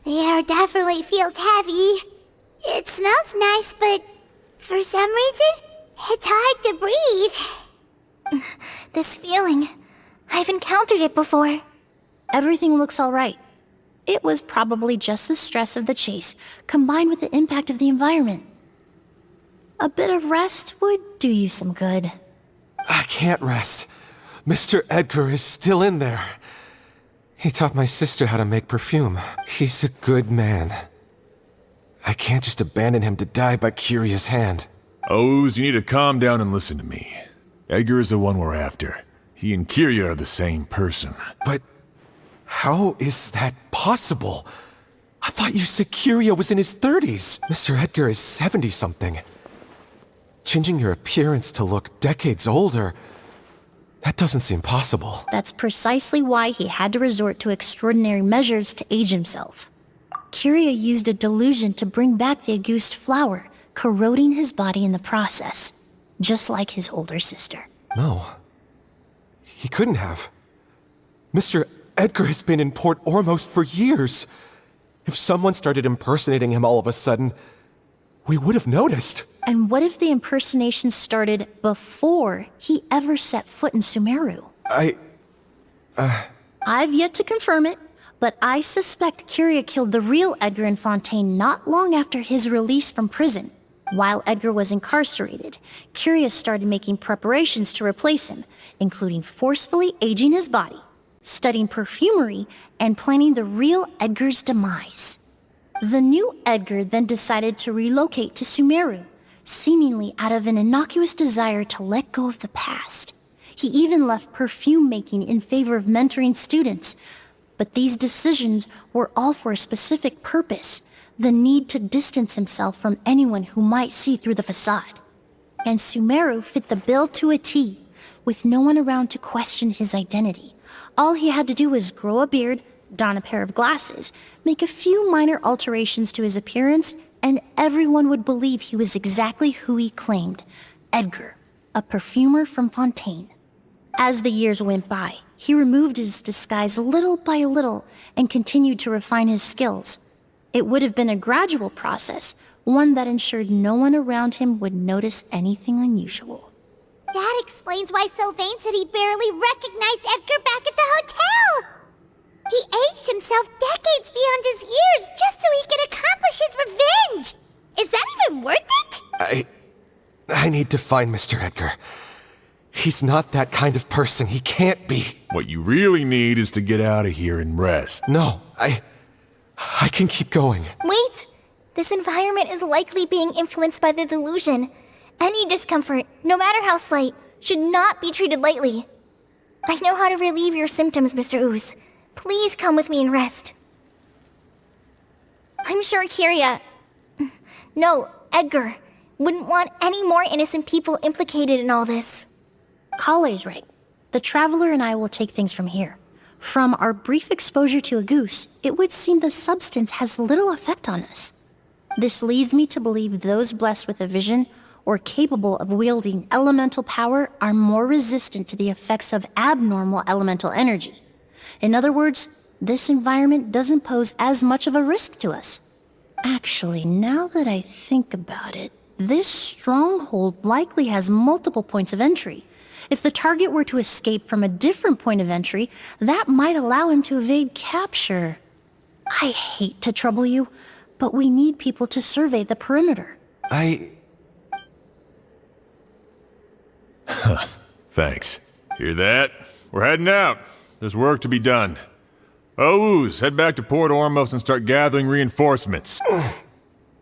The air definitely feels heavy. It smells nice, but for some reason, it's hard to breathe. This feeling, I've encountered it before. Everything looks all right. It was probably just the stress of the chase, combined with the impact of the environment. A bit of rest would do you some good. I can't rest. Mr. Edgar is still in there. He taught my sister how to make perfume. He's a good man. I can't just abandon him to die by Curious hand. Oz, you need to calm down and listen to me. Edgar is the one we're after. He and Kyria are the same person. But how is that possible? I thought you said Kyria was in his 30s. Mr. Edgar is 70-something. Changing your appearance to look decades older, that doesn't seem possible. That's precisely why he had to resort to extraordinary measures to age himself. Kyria used a delusion to bring back the Auguste flower, corroding his body in the process, just like his older sister. No. He couldn't have. Mr. Edgar has been in Port Ormos for years. If someone started impersonating him all of a sudden, we would have noticed. And what if the impersonation started before he ever set foot in Sumeru? I've yet to confirm it, but I suspect Kyria killed the real Edgar in Fontaine not long after his release from prison. While Edgar was incarcerated, Kyria started making preparations to replace him, including forcefully aging his body, studying perfumery, and planning the real Edgar's demise. The new Edgar then decided to relocate to Sumeru, seemingly out of an innocuous desire to let go of the past. He even left perfume making in favor of mentoring students. But these decisions were all for a specific purpose: the need to distance himself from anyone who might see through the facade. And Sumeru fit the bill to a T, with no one around to question his identity. All he had to do was grow a beard, don a pair of glasses, make a few minor alterations to his appearance, and everyone would believe he was exactly who he claimed: Edgar, a perfumer from Fontaine. As the years went by, he removed his disguise little by little and continued to refine his skills. It would have been a gradual process, one that ensured no one around him would notice anything unusual. That explains why Sylvain said he barely recognized Edgar back at the hotel! He aged himself decades beyond his years just so he could accomplish his revenge! Is that even worth it? I need to find Mr. Edgar. He's not that kind of person. He can't be. What you really need is to get out of here and rest. No, I can keep going. Wait! This environment is likely being influenced by the delusion. Any discomfort, no matter how slight, should not be treated lightly. I know how to relieve your symptoms, Mr. Ooze. Please come with me and rest. I'm sure Kyria... No, Edgar wouldn't want any more innocent people implicated in all this. Kale's right. The Traveler and I will take things from here. From our brief exposure to a goose, it would seem the substance has little effect on us. This leads me to believe those blessed with a vision or capable of wielding elemental power are more resistant to the effects of abnormal elemental energy. In other words, this environment doesn't pose as much of a risk to us. Actually, now that I think about it, this stronghold likely has multiple points of entry. If the target were to escape from a different point of entry, that might allow him to evade capture. I hate to trouble you, but we need people to survey the perimeter. Thanks. Hear that? We're heading out. There's work to be done. Ooze, head back to Port Ormos and start gathering reinforcements.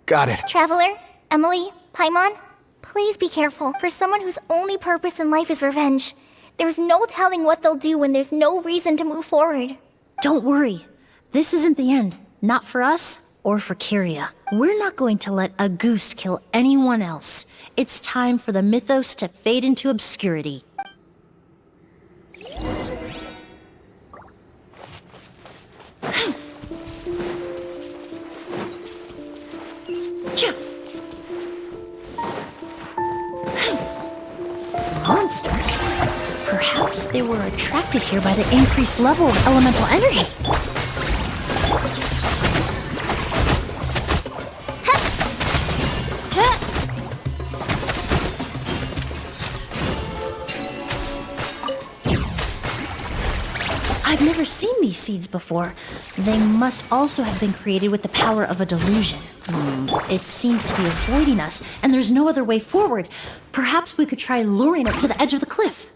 Got it. Traveler, Emillie, Paimon, please be careful. For someone whose only purpose in life is revenge, there's no telling what they'll do when there's no reason to move forward. Don't worry. This isn't the end. Not for us or for Kyria. We're not going to let a goose kill anyone else. It's time for the mythos to fade into obscurity. Monsters? Perhaps they were attracted here by the increased level of elemental energy. I've never seen these seeds before. They must also have been created with the power of a delusion. It seems to be avoiding us, and there's no other way forward. Perhaps we could try luring it to the edge of the cliff.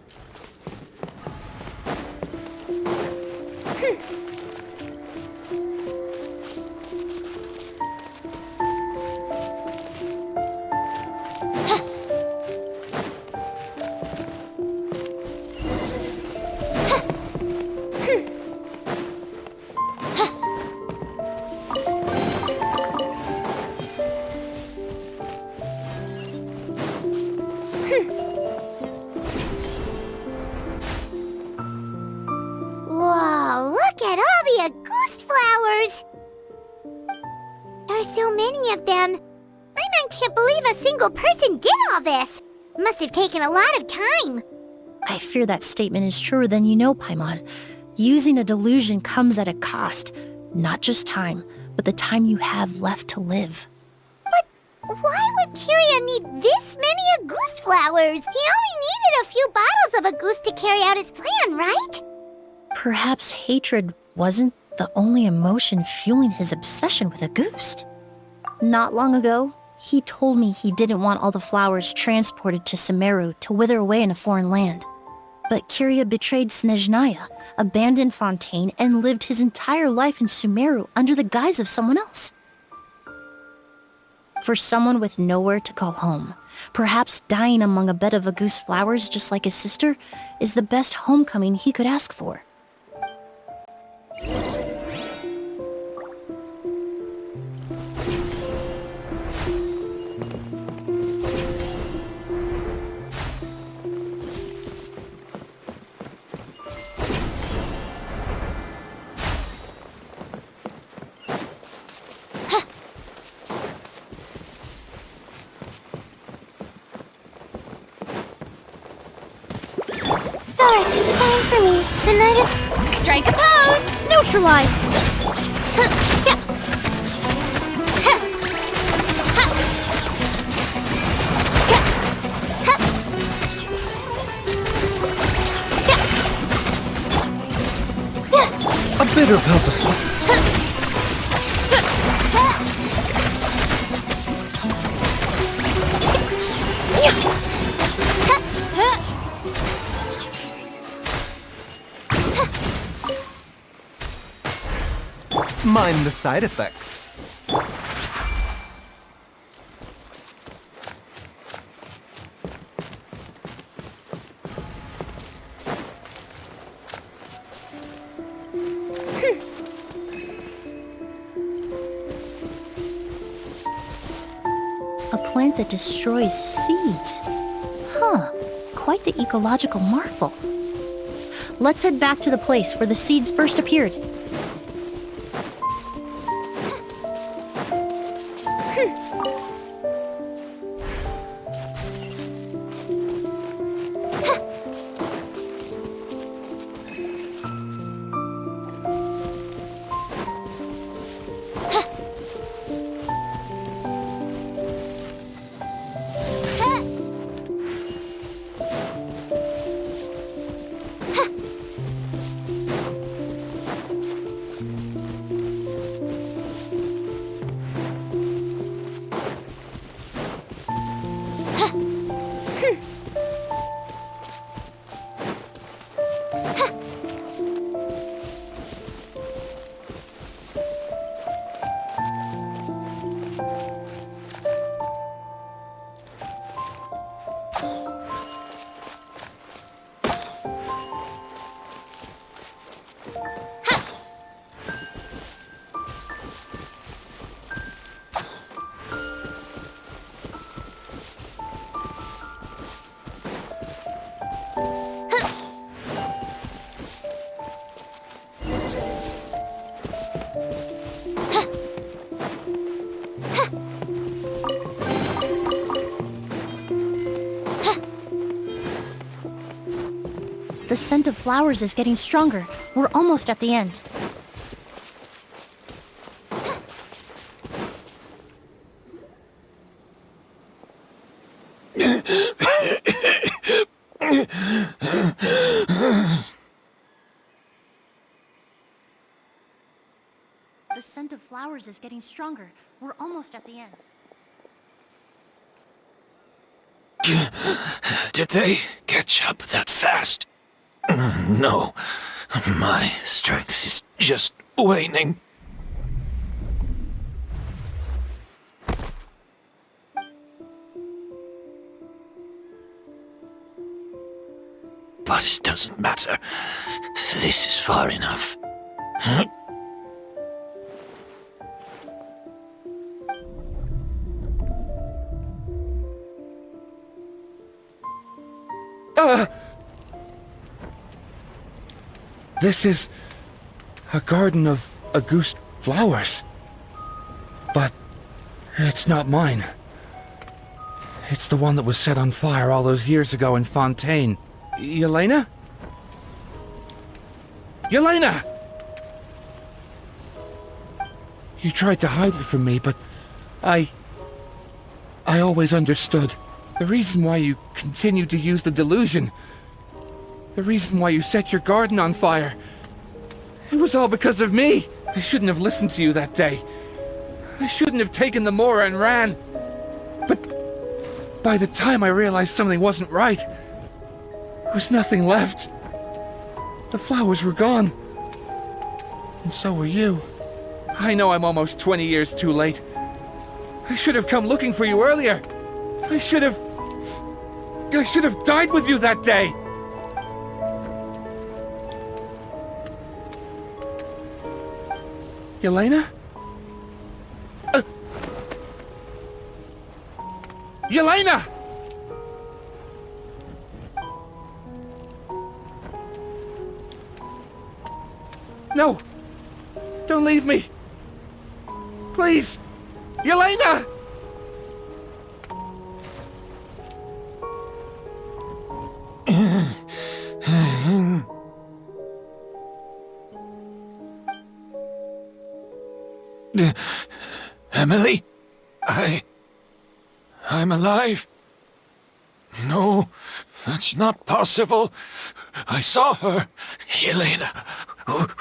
many of them. Paimon can't believe a single person did all this. Must have taken a lot of time. I fear that statement is truer than you know, Paimon. Using a delusion comes at a cost. Not just time, but the time you have left to live. But why would Kiria need this many Auguste flowers? He only needed a few bottles of Auguste to carry out his plan, right? Perhaps hatred wasn't the only emotion fueling his obsession with Auguste. Not long ago, he told me he didn't want all the flowers transported to Sumeru to wither away in a foreign land. But Kiria betrayed Snezhnaya, abandoned Fontaine, and lived his entire life in Sumeru under the guise of someone else. For someone with nowhere to call home, perhaps dying among a bed of Auguste flowers just like his sister is the best homecoming he could ask for. Stars, shine for me. The night is... Strike a pose! Neutralize! A bitter pelt of salt. Mind the side effects. A plant that destroys seeds. Huh, quite the ecological marvel. Let's head back to the place where the seeds first appeared. The scent of flowers is getting stronger. We're almost at the end. The scent of flowers is getting stronger. We're almost at the end. Did they catch up that fast? No. My strength is just waning. But it doesn't matter. This is far enough. This is a garden of Auguste flowers. But It's not mine. It's the one that was set on fire all those years ago in Fontaine. Yelena? Yelena! You tried to hide it from me, but I always understood. The reason why you continued to use the delusion, the reason why you set your garden on fire, it was all because of me. I shouldn't have listened to you that day. I shouldn't have taken the Mora and ran. But by the time I realized something wasn't right, there was nothing left. The flowers were gone. And so were you. I know I'm almost 20 years too late. I should have come looking for you earlier. I should have died with you that day. Yelena? Yelena! No! Don't leave me! Please! Yelena! Emillie? I'm alive. No, that's not possible. I saw her. Yelena,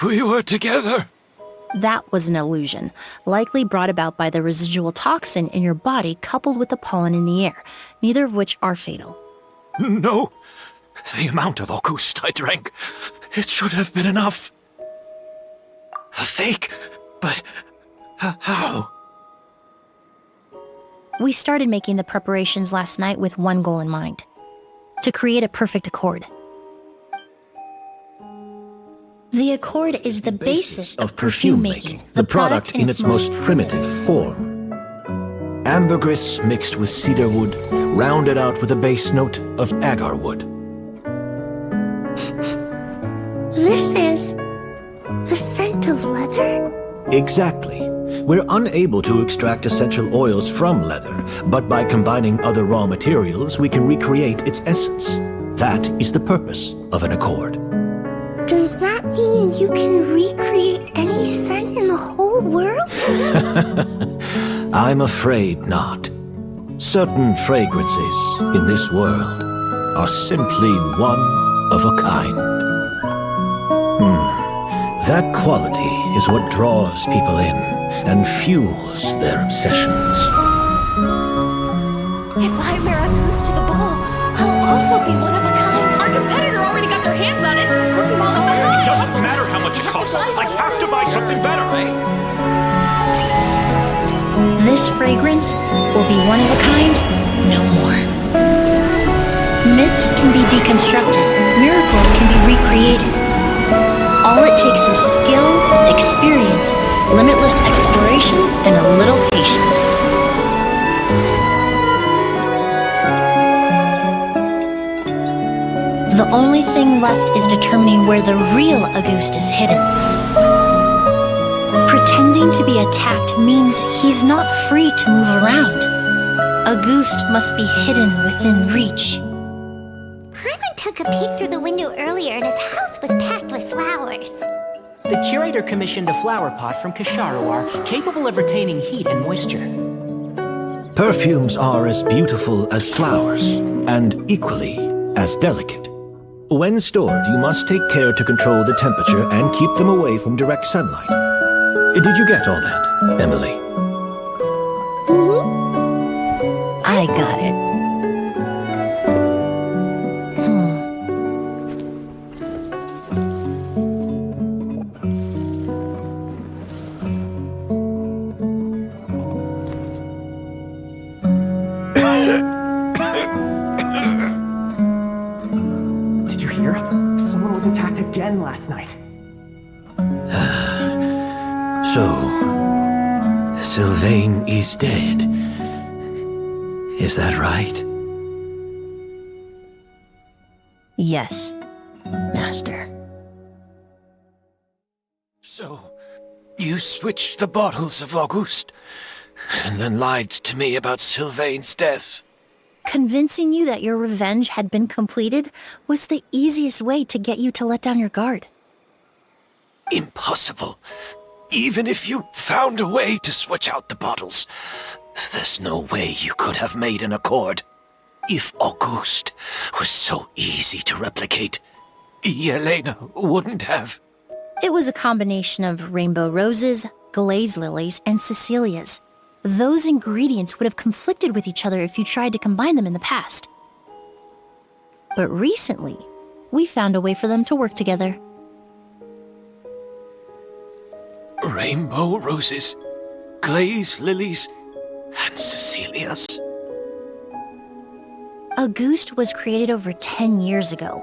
we were together. That was an illusion, likely brought about by the residual toxin in your body coupled with the pollen in the air, neither of which are fatal. No, the amount of August I drank, it should have been enough. A fake, but how? We started making the preparations last night with one goal in mind: to create a perfect accord. The accord is the basis of perfume making, the product in its most primitive form. Ambergris mixed with cedar wood, rounded out with a base note of agar wood. This is the scent of leather? Exactly. We're unable to extract essential oils from leather, but by combining other raw materials, we can recreate its essence. That is the purpose of an accord. Does that mean you can recreate any scent in the whole world? I'm afraid not. Certain fragrances in this world are simply one of a kind. That quality is what draws people in and fuels their obsessions. If I wear a goose to the ball, I'll also be one of a kind. Our competitor already got their hands on it. It doesn't matter how much it costs. I have to buy something better. This fragrance will be one of a kind, no more. Myths can be deconstructed, miracles can be recreated. All it takes is skill, experience, limitless exploration, and a little patience. The only thing left is determining where the real Auguste is hidden. Pretending to be attacked means he's not free to move around. Auguste must be hidden within reach. Paimon took a peek through the window earlier and his house was packed with flowers. The curator commissioned a flower pot from Kasharawar capable of retaining heat and moisture. Perfumes are as beautiful as flowers, and equally as delicate. When stored, you must take care to control the temperature and keep them away from direct sunlight. Did you get all that, Emillie? I got it. Did you hear? Someone was attacked again last night. So, Sylvain is dead. Is that right? Yes, Master. So, you switched the bottles of Auguste. and then lied to me about Sylvain's death. Convincing you that your revenge had been completed was the easiest way to get you to let down your guard. Impossible. Even if you found a way to switch out the bottles, there's no way you could have made an accord. If Auguste was so easy to replicate, Yelena wouldn't have. It was a combination of rainbow roses, glaze lilies, and Cecilias. Those ingredients would have conflicted with each other if you tried to combine them in the past. But recently, we found a way for them to work together. Rainbow roses, glaze lilies, and Cecilias. Auguste was created over 10 years ago.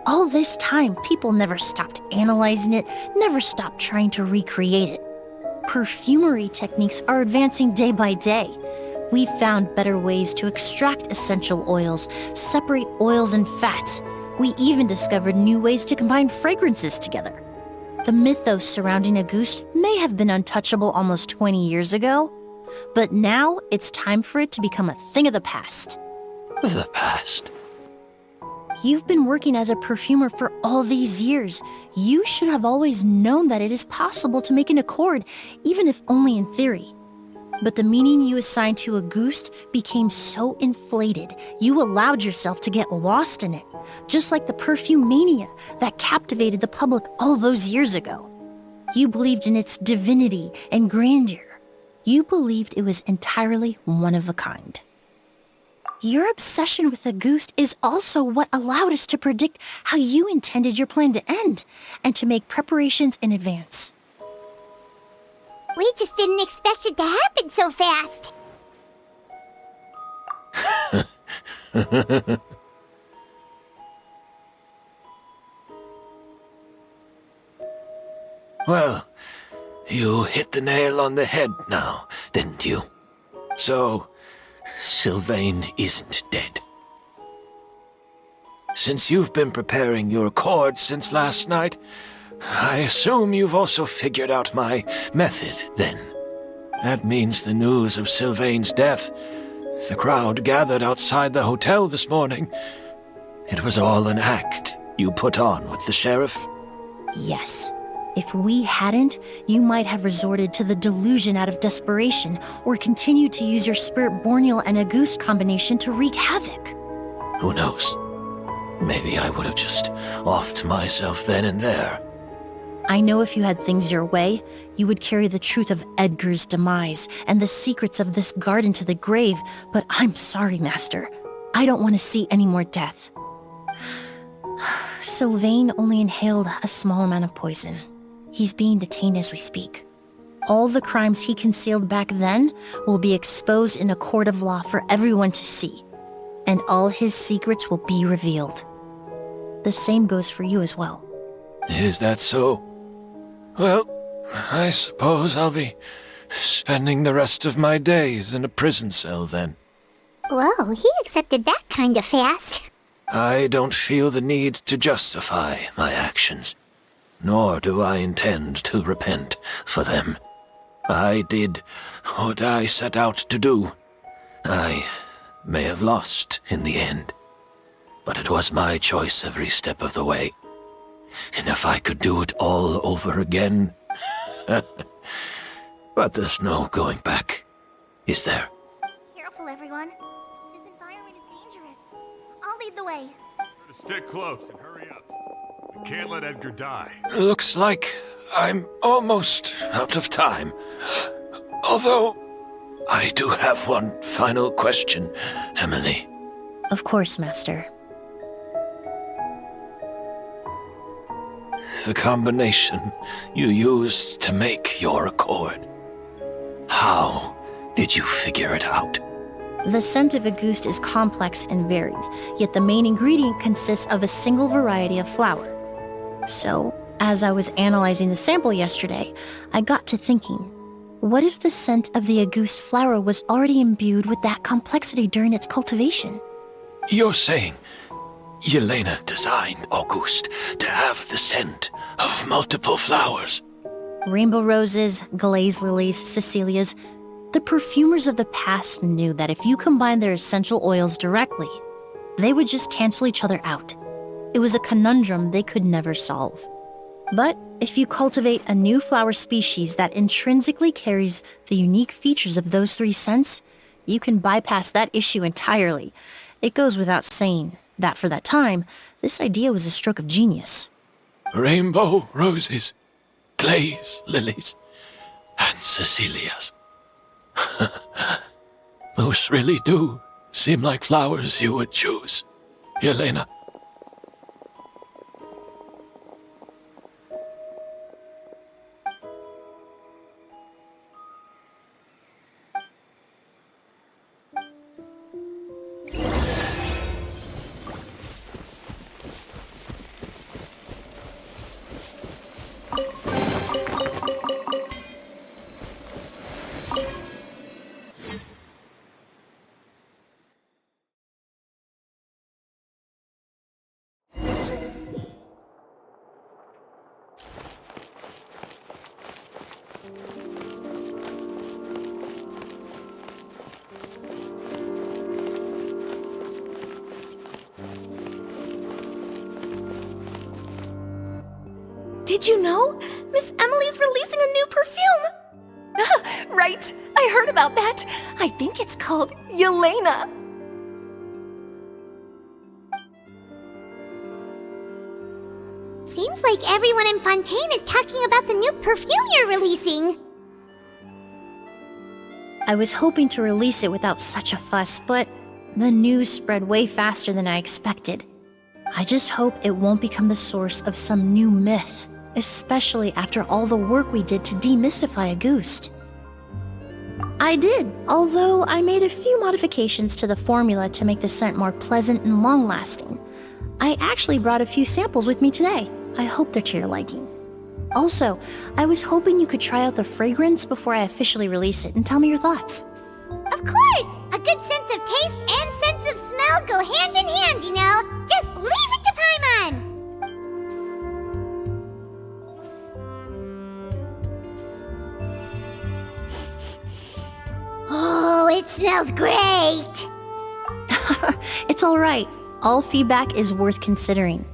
All this time, people never stopped analyzing it, never stopped trying to recreate it. Perfumery techniques are advancing day by day. We've found better ways to extract essential oils, separate oils and fats. We even discovered new ways to combine fragrances together. The mythos surrounding Auguste may have been untouchable almost 20 years ago, but now it's time for it to become a thing of the past. The past? You've been working as a perfumer for all these years. You should have always known that it is possible to make an accord, even if only in theory. But the meaning you assigned to Auguste became so inflated, you allowed yourself to get lost in it, just like the perfume mania that captivated the public all those years ago. You believed in its divinity and grandeur. You believed it was entirely one of a kind. Your obsession with Auguste is also what allowed us to predict how you intended your plan to end, and to make preparations in advance. We just didn't expect it to happen so fast. Well, you hit the nail on the head now, didn't you? So, Sylvain isn't dead. Since you've been preparing your accord since last night, I assume you've also figured out my method, then. That means the news of Sylvain's death, the crowd gathered outside the hotel this morning, it was all an act you put on with the sheriff? Yes. If we hadn't, you might have resorted to the delusion out of desperation, or continued to use your Spirit Borneal and Auguste combination to wreak havoc. Who knows? Maybe I would have just offed myself then and there. I know if you had things your way, you would carry the truth of Edgar's demise and the secrets of this garden to the grave, but I'm sorry, Master. I don't want to see any more death. Sylvain only inhaled a small amount of poison. He's being detained as we speak. All the crimes he concealed back then will be exposed in a court of law for everyone to see, and all his secrets will be revealed. The same goes for you as well. Is that so? Well, I suppose I'll be spending the rest of my days in a prison cell then. Whoa, he accepted that kind of fast. I don't feel the need to justify my actions, nor do I intend to repent for them. I did what I set out to do. I may have lost in the end, but it was my choice every step of the way. And if I could do it all over again... But there's no going back, is there? Careful, everyone. This environment is dangerous. I'll lead the way. Stick close and hurry up. We can't let Edgar die. Looks like I'm almost out of time. Although, I do have one final question, Emillie. Of course, Master. The combination you used to make your accord. How did you figure it out? The scent of Auguste is complex and varied, yet the main ingredient consists of a single variety of flower. So, as I was analyzing the sample yesterday, I got to thinking, what if the scent of the Auguste flower was already imbued with that complexity during its cultivation? You're saying Yelena designed Auguste to have the scent of multiple flowers? Rainbow roses, glaze lilies, Cecilias. The perfumers of the past knew that if you combine their essential oils directly, they would just cancel each other out. It was a conundrum they could never solve. But if you cultivate a new flower species that intrinsically carries the unique features of those three scents, you can bypass that issue entirely. It goes without saying that for that time, this idea was a stroke of genius. Rainbow roses, glaze lilies, and Cecilias. Those really do seem like flowers you would choose, Yelena. Did you know? Miss Emily's releasing a new perfume! Right, I heard about that. I think it's called Yelena. Seems like everyone in Fontaine is talking about the new perfume you're releasing. I was hoping to release it without such a fuss, but the news spread way faster than I expected. I just hope it won't become the source of some new myth, especially after all the work we did to demystify Auguste. I did, although I made a few modifications to the formula to make the scent more pleasant and long-lasting. I actually brought a few samples with me today. I hope they're to your liking. Also, I was hoping you could try out the fragrance before I officially release it and tell me your thoughts. Of course! A good sense of taste and sense of smell go hand in hand, you know? Just leave it to Paimon! Oh, it smells great! It's alright. All feedback is worth considering.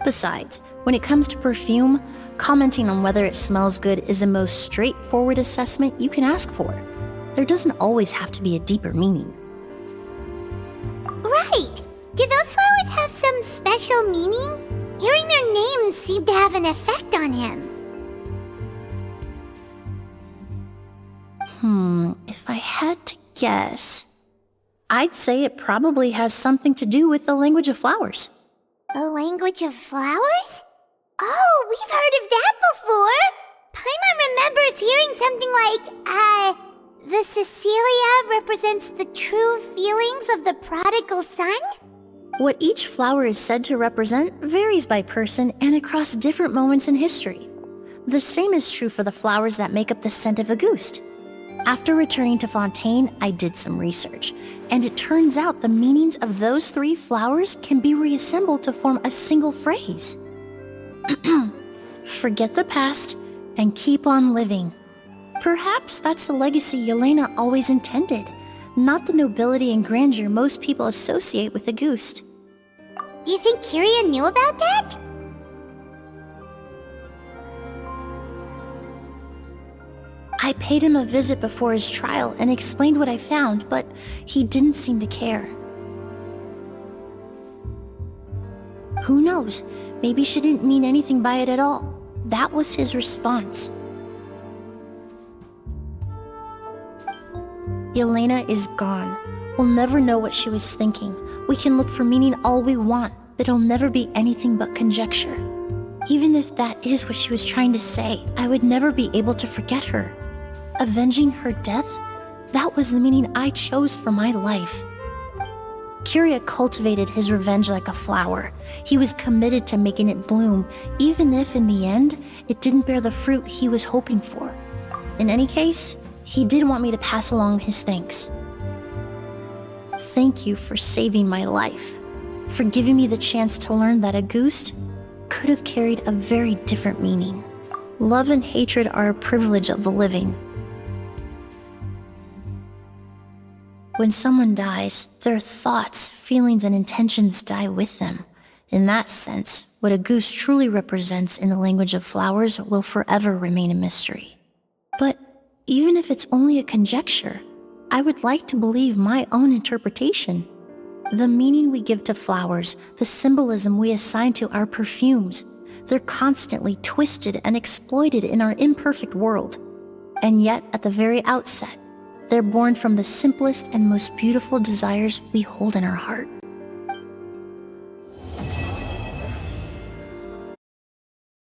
Besides, when it comes to perfume, commenting on whether it smells good is the most straightforward assessment you can ask for. There doesn't always have to be a deeper meaning. Right! Do those flowers have some special meaning? Hearing their names seemed to have an effect on him. If I had to guess, I'd say it probably has something to do with the language of flowers. The language of flowers? Oh, we've heard of that before! Paimon remembers hearing something like, the Cecilia represents the true feelings of the prodigal son? What each flower is said to represent varies by person and across different moments in history. The same is true for the flowers that make up the scent of Auguste. After returning to Fontaine, I did some research, and it turns out the meanings of those three flowers can be reassembled to form a single phrase. Forget the past and keep on living. Perhaps that's the legacy Yelena always intended, not the nobility and grandeur most people associate with Auguste. Do you think Kyria knew about that? I paid him a visit before his trial and explained what I found, but he didn't seem to care. Who knows? Maybe she didn't mean anything by it at all. That was his response. Yelena is gone. We'll never know what she was thinking. We can look for meaning all we want, but it'll never be anything but conjecture. Even if that is what she was trying to say, I would never be able to forget her. Avenging her death? That was the meaning I chose for my life. Kyria cultivated his revenge like a flower. He was committed to making it bloom, even if in the end, it didn't bear the fruit he was hoping for. In any case, he did want me to pass along his thanks. Thank you for saving my life, for giving me the chance to learn that Auguste could have carried a very different meaning. Love and hatred are a privilege of the living. When someone dies, their thoughts, feelings, and intentions die with them. In that sense, what a goose truly represents in the language of flowers will forever remain a mystery. But even if it's only a conjecture, I would like to believe my own interpretation. The meaning we give to flowers, the symbolism we assign to our perfumes, they're constantly twisted and exploited in our imperfect world. And yet, at the very outset, they're born from the simplest and most beautiful desires we hold in our heart.